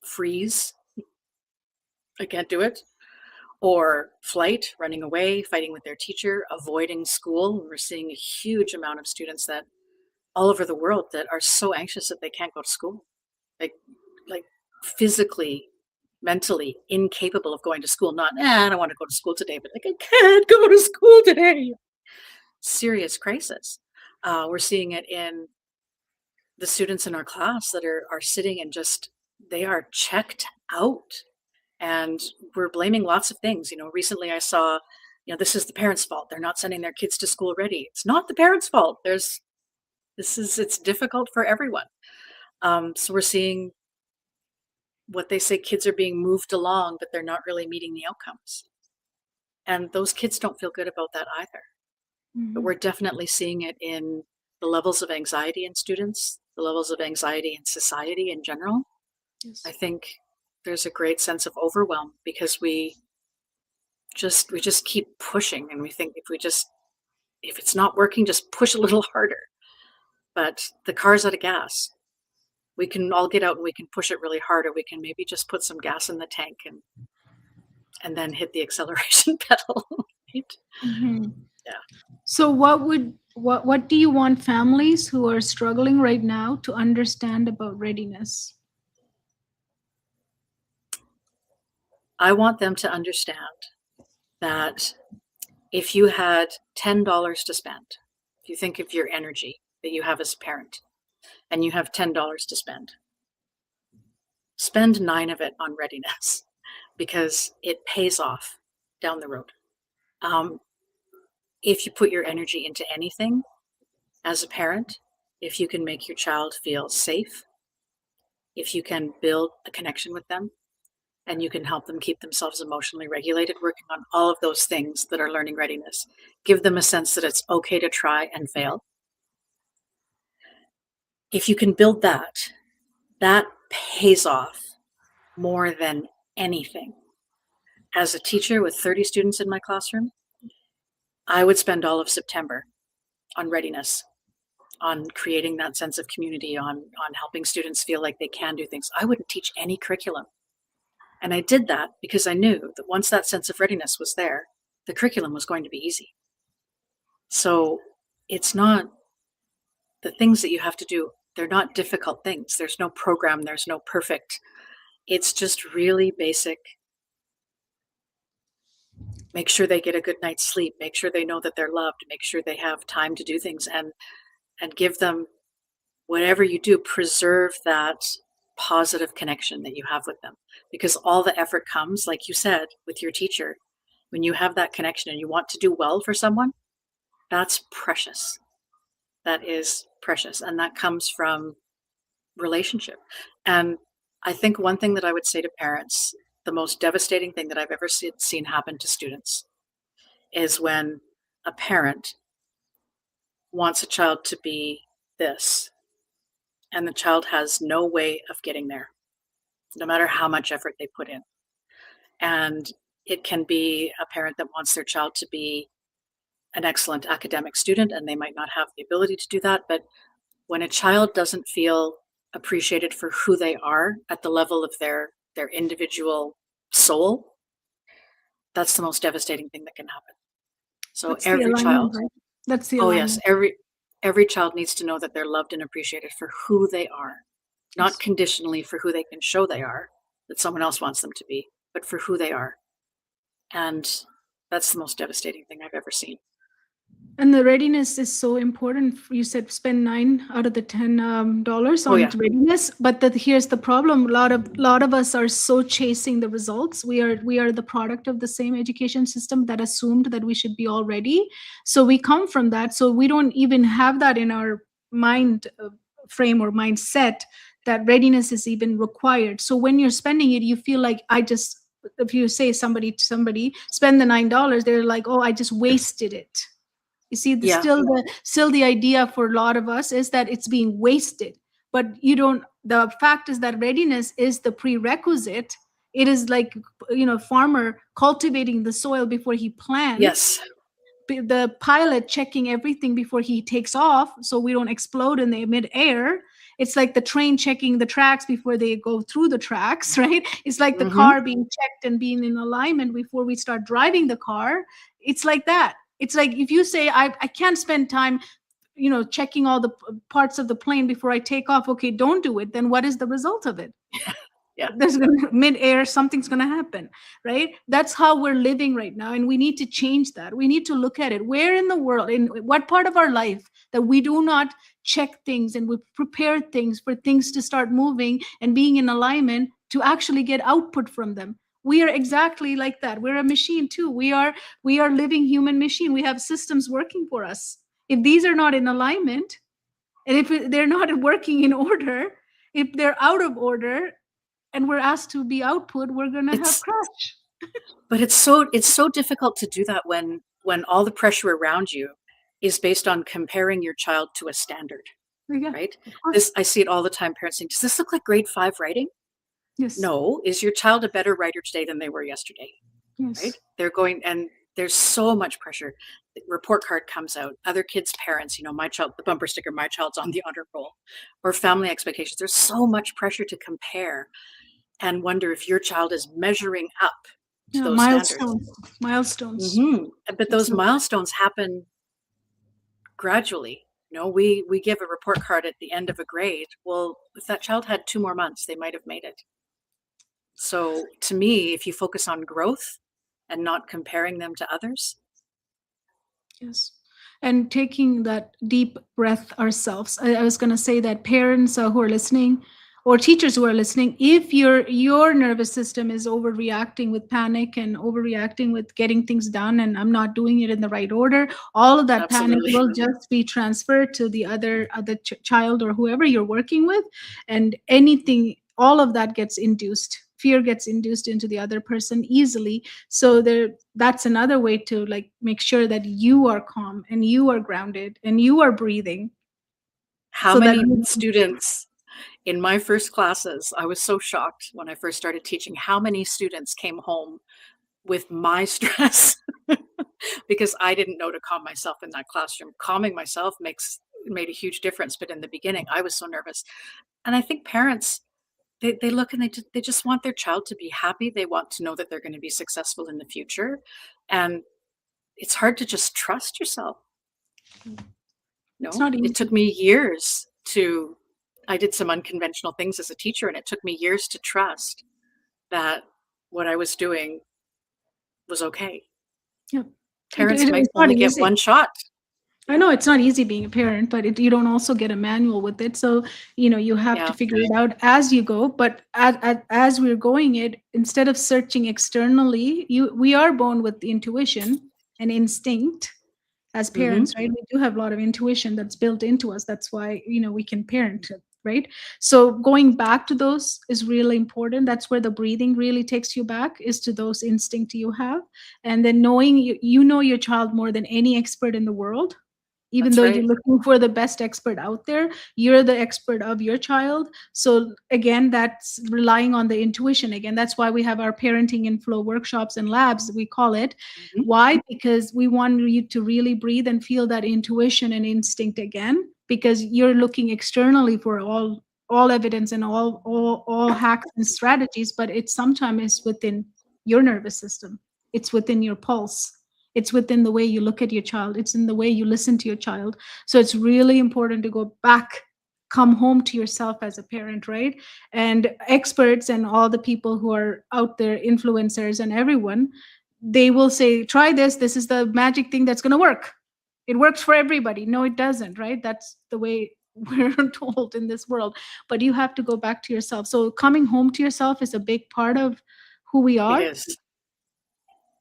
freeze, I can't do it, or flight, running away, fighting with their teacher, avoiding school. We're seeing a huge amount of students that all over the world that are so anxious that they can't go to school, like physically, mentally incapable of going to school. Not, I don't want to go to school today, but I can't go to school today. Serious crisis. We're seeing it in the students in our class that are sitting and they are checked out. And we're blaming lots of things. Recently I saw, this is the parents' fault. They're not sending their kids to school ready. It's not the parents' fault. It's difficult for everyone. So we're seeing what they say, kids are being moved along, but they're not really meeting the outcomes. And those kids don't feel good about that either. Mm-hmm. But we're definitely seeing it in the levels of anxiety in students, the levels of anxiety in society in general, Yes. I think there's a great sense of overwhelm because we just keep pushing, and we think if it's not working, just push a little harder. But the car's out of gas. We can all get out and we can push it really hard, or we can maybe just put some gas in the tank and then hit the acceleration pedal. Right? Mhm. Yeah. So what do you want families who are struggling right now to understand about readiness? I want them to understand that if you had $10 to spend, if you think of your energy that you have as a parent and you have $10 to spend 9 of it on readiness because it pays off down the road. If you put your energy into anything as a parent, if you can make your child feel safe, if you can build a connection with them, and you can help them keep themselves emotionally regulated, working on all of those things that are learning readiness, give them a sense that it's okay to try and fail. If you can build that, that pays off more than anything. As a teacher with 30 students in my classroom, I would spend all of September on readiness, on creating that sense of community, on helping students feel like they can do things. I wouldn't teach any curriculum. And I did that because I knew that once that sense of readiness was there, the curriculum was going to be easy. So it's not the things that you have to do, they're not difficult things. There's no program, there's no perfect. It's just really basic. Make sure they get a good night's sleep, make sure they know that they're loved, make sure they have time to do things, and give them whatever you do, preserve that positive connection that you have with them. Because all the effort comes, like you said, with your teacher. When you have that connection and you want to do well for someone, that's precious. That is precious. And that comes from relationship. And I think one thing that I would say to parents, the most devastating thing that I've ever seen happen to students is when a parent wants a child to be this, and the child has no way of getting there, no matter how much effort they put in. And it can be a parent that wants their child to be an excellent academic student, and they might not have the ability to do that. But when a child doesn't feel appreciated for who they are at the level of their individual soul, that's the most devastating thing that can happen. So That's the every alignment, child, right? That's the oh yes, alignment. every child needs to know that they're loved and appreciated for who they are, not Yes. conditionally for who they can show they are, that someone else wants them to be, but for who they are. And that's the most devastating thing I've ever seen. And the readiness is so important. You said spend 9 out of the $10 Oh on yeah. readiness, but here's the problem. A lot of us are so chasing the results. We are the product of the same education system that assumed that we should be all ready. So we come from that. So we don't even have that in our mind frame or mindset that readiness is even required. So when you're spending it, you feel like if you say somebody to somebody, spend the $9, they're like, oh, I just wasted it. You see, Yeah. still the idea for a lot of us is that it's being wasted. But you don't. The fact is that readiness is the prerequisite. It is like farmer cultivating the soil before he plants. Yes. The pilot checking everything before he takes off, so we don't explode in the mid-air. It's like the train checking the tracks before they go through the tracks, right? It's like the car being checked and being in alignment before we start driving the car. It's like that. It's like if you say, I can't spend time, checking all the parts of the plane before I take off. Okay, don't do it. Then what is the result of it? Yeah. There's mid-air, something's going to happen, right? That's how we're living right now. And we need to change that. We need to look at it. Where in the world, in what part of our life that we do not check things and we prepare things for things to start moving and being in alignment to actually get output from them? We are exactly like that. We're a machine too. We are living human machine. We have systems working for us. If these are not in alignment, and if they're not working in order, if they're out of order, and we're asked to be output, we're going to have crash. But it's so difficult to do that when all the pressure around you is based on comparing your child to a standard. Yeah, right? of course. I see it all the time. Parents saying, "Does this look like grade 5 writing?" Yes. No. Is your child a better writer today than they were yesterday? Right? Yes. They're going, and there's so much pressure. The report card comes out, other kids' parents, my child, the bumper sticker, my child's on the honor roll, or family expectations. There's so much pressure to compare and wonder if your child is measuring up to Yeah, those standards. milestones. Milestones. But those Absolutely. milestones happen gradually. We give a report card at the end of a grade. Well, if that child had 2 more months, they might have made it. So to me, if you focus on growth and not comparing them to others, Yes. And taking that deep breath ourselves. I was going to say that parents who are listening, or teachers who are listening, if your nervous system is overreacting with panic and overreacting with getting things done, and I'm not doing it in the right order, all of that panic absolutely. will just be transferred to the other child or whoever you're working with, and anything, all of that gets induced. Fear gets induced into the other person easily. So that's another way to like make sure that you are calm and you are grounded and you are breathing, How so that many you, students in my first classes, I was so shocked when I first started teaching, how many students came home with my stress because I didn't know to calm myself in that classroom. Calming myself made a huge difference, but in the beginning, I was so nervous. And I think parents, they look and they just want their child to be happy. They want to know that they're going to be successful in the future. And it's hard to just trust yourself. it's No, not it easy. took me years to I did some unconventional things as a teacher, and it took me years to trust that what I was doing was okay. Yeah. Parents might It's not only get easy. one shot. I know it's not easy being a parent, but you don't also get a manual with it. So, you have to Yeah. figure it out as you go. But as we're going it, instead of searching externally, we are born with intuition and instinct as Mhm. parents, right? We do have a lot of intuition that's built into us. That's why, we can parent, right? So going back to those is really important. That's where the breathing really takes you back, is to those instincts you have. And then knowing you know your child more than any expert in the world. Even That's though you're right. looking for the best expert out there, you're the expert of your child. So again, that's relying on the intuition. Again, that's why we have our parenting and flow workshops and labs, we call it. Mhm. Why? Because we want you to really breathe and feel that intuition and instinct again, because you're looking externally for all evidence and all hacks and strategies, but it sometimes is within your nervous system. It's within your pulse. It's within the way you look at your child. It's in the way you listen to your child. So it's really important to go back, come home to yourself as a parent, right? And experts and all the people who are out there, influencers and everyone, they will say, try this. This is the magic thing that's going to work. It works for everybody. No, it doesn't, right? That's the way we're told in this world. But you have to go back to yourself. So coming home to yourself is a big part of who we It are. is.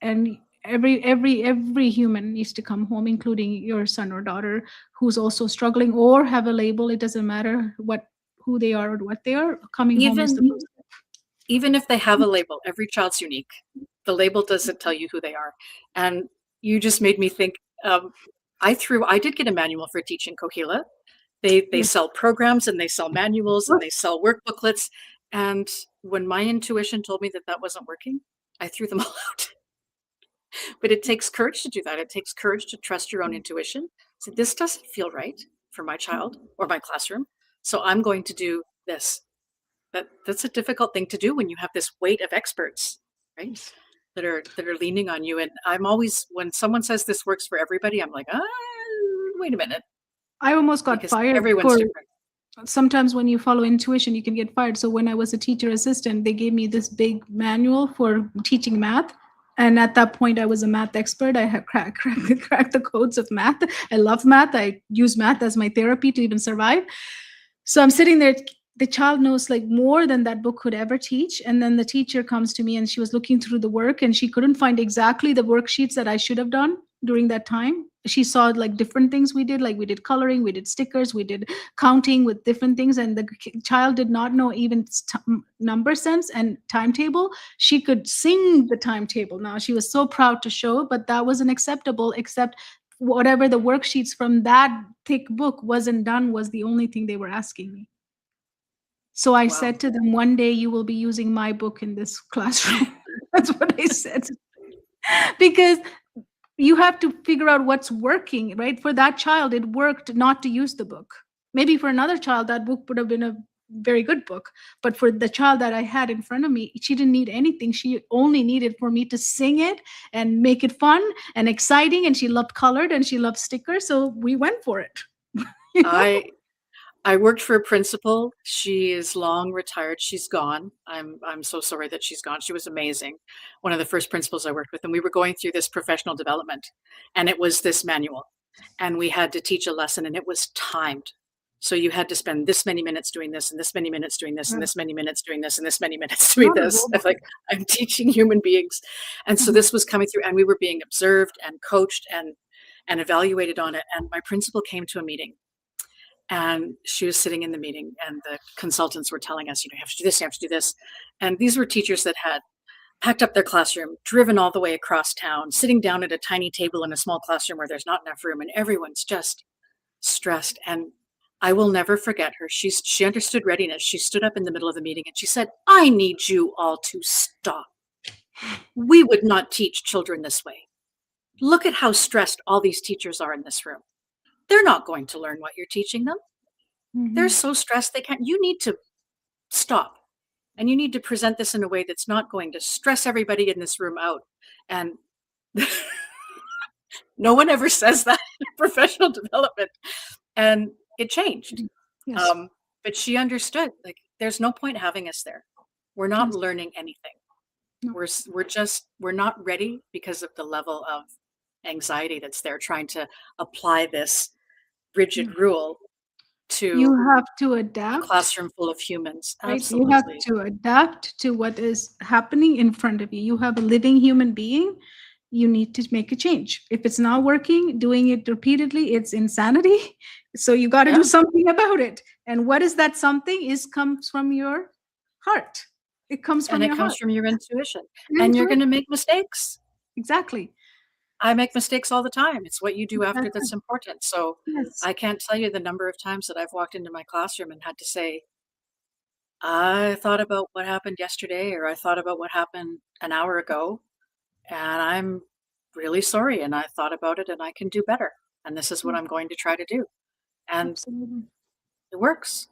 And every human needs to come home, including your son or daughter who's also struggling or have a label. It doesn't matter who they are or what they are. Coming home is the Even first step. even if they have a label, every child's unique. The label doesn't tell you who they are. And you just made me think, I did get a manual for teaching Kohila. They Yes. sell programs and they sell manuals and Well, they sell workbooklets. And when my intuition told me that that wasn't working, I threw them all out. But it takes courage to do that. It takes courage to trust your own intuition. So this doesn't feel right for my child or my classroom. So I'm going to do this. That's a difficult thing to do when you have this weight of experts, right? yes. That are leaning on you. And I'm always, when someone says this works for everybody, I'm like, wait a minute, I almost got because fired everyone's for, different. sometimes when you follow intuition, you can get fired. So when I was a teacher assistant, they gave me this big manual for teaching math. And at that point, I was a math expert. I had cracked the codes of math. I love math. I use math as my therapy to even survive. So I'm sitting there. The child knows like more than that book could ever teach. And then the teacher comes to me and she was looking through the work and she couldn't find exactly the worksheets that I should have done during that time. She saw like different things we did, like we did coloring, we did stickers, we did counting with different things. And the child did not know even number sense and timetable. She could sing the timetable. Now she was so proud to show, but that wasn't acceptable, except whatever the worksheets from that thick book wasn't done was the only thing they were asking me. So I Wow. said to them, one day you will be using my book in this classroom. That's what I said. Because you have to figure out what's working, right? For that child, it worked not to use the book. Maybe for another child, that book would have been a very good book. But for the child that I had in front of me, she didn't need anything. She only needed for me to sing it and make it fun and exciting. And she loved colored and she loved stickers. So we went for it. You know? I worked for a principal. She is long retired. She's gone. I'm so sorry that she's gone. She was amazing. One of the first principals I worked with, and we were going through this professional development, and it was this manual, and we had to teach a lesson, and it was timed. So you had to spend this many minutes doing this, and this many minutes doing this, and this many minutes doing this, and this many minutes doing this. I'm like, I'm teaching human beings, and so this was coming through, and we were being observed and coached and evaluated on it. And my principal came to a meeting. And she was sitting in the meeting, and the consultants were telling us, you know, you have to do this, you have to do this. And these were teachers that had packed up their classroom, driven all the way across town, sitting down at a tiny table in a small classroom where there's not enough room, and everyone's just stressed. And I will never forget her. She understood readiness. She stood up in the middle of the meeting and she said, I need you all to stop. We would not teach children this way. Look at how stressed all these teachers are in this room. They're not going to learn what you're teaching them. They're so stressed they can't. You need to stop, and you need to present this in a way that's not going to stress everybody in this room out. And no one ever says that in professional development. And it changed. Yes. But she understood, like, there's no point having us there. We're not learning anything. No. We're not ready because of the level of anxiety that's there, trying to apply this rigid rule to You have to adapt. a classroom full of humans. Right? Absolutely. You have to adapt to what is happening in front of you. You have a living human being. You need to make a change. If it's not working, doing it repeatedly, it's insanity. So you got to do something about it. And what is that something? Comes from your heart. It comes from your heart. From your intuition. And you're going to make mistakes. Exactly. I make mistakes all the time. It's what you do after that's important. So I can't tell you the number of times that I've walked into my classroom and had to say, I thought about what happened yesterday, or I thought about what happened an hour ago, and I'm really sorry. And I thought about it, and I can do better. And this is what I'm going to try to do. And it works.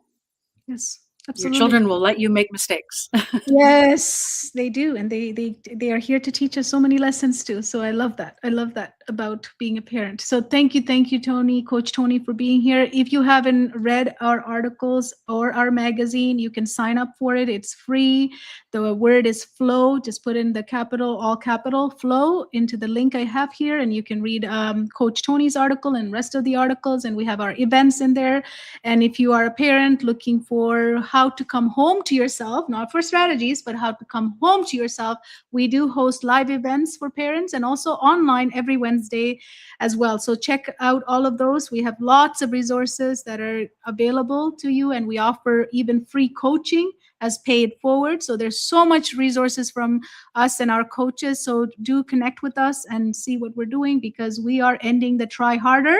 Yes. Absolutely. Your children will let you make mistakes. Yes, they do. And they are here to teach us so many lessons too. So I love that. I love that about being a parent. So thank you, Toni, Coach Toni, for being here. If you haven't read our articles or our magazine, you can sign up for it. It's free. The word is flow. Just put in the all capital flow into the link I have here, and you can read Coach Toni's article and rest of the articles. And we have our events in there. And if you are a parent looking for how to come home to yourself, not for strategies, but how to come home to yourself, we do host live events for parents and also online every Wednesday as well. So check out all of those. We have lots of resources that are available to you, and we offer even free coaching as paid forward. So there's so much resources from us and our coaches. So do connect with us and see what we're doing, because we are ending the try harder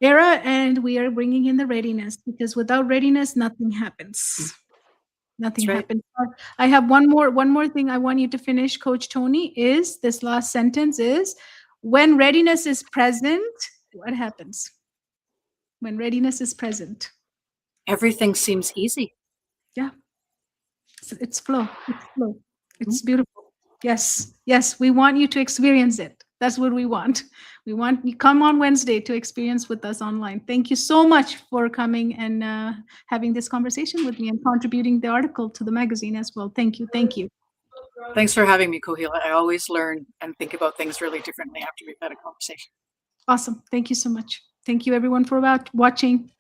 era, and we are bringing in the readiness, because without readiness, nothing happens. Nothing happens. I have one more thing I want you to finish, Coach Toni, is this last sentence is, when readiness is present, what happens? When readiness is present. Everything seems easy. Yeah. It's flow. It's flow. It's beautiful. Yes. Yes. We want you to experience it. That's what we want. We want you come on Wednesday to experience with us online. Thank you so much for coming and having this conversation with me and contributing the article to the magazine as well. Thank you. Thank you. Thanks for having me, Kohila. I always learn and think about things really differently after we've had a conversation. Awesome. Thank you so much. Thank you everyone for watching.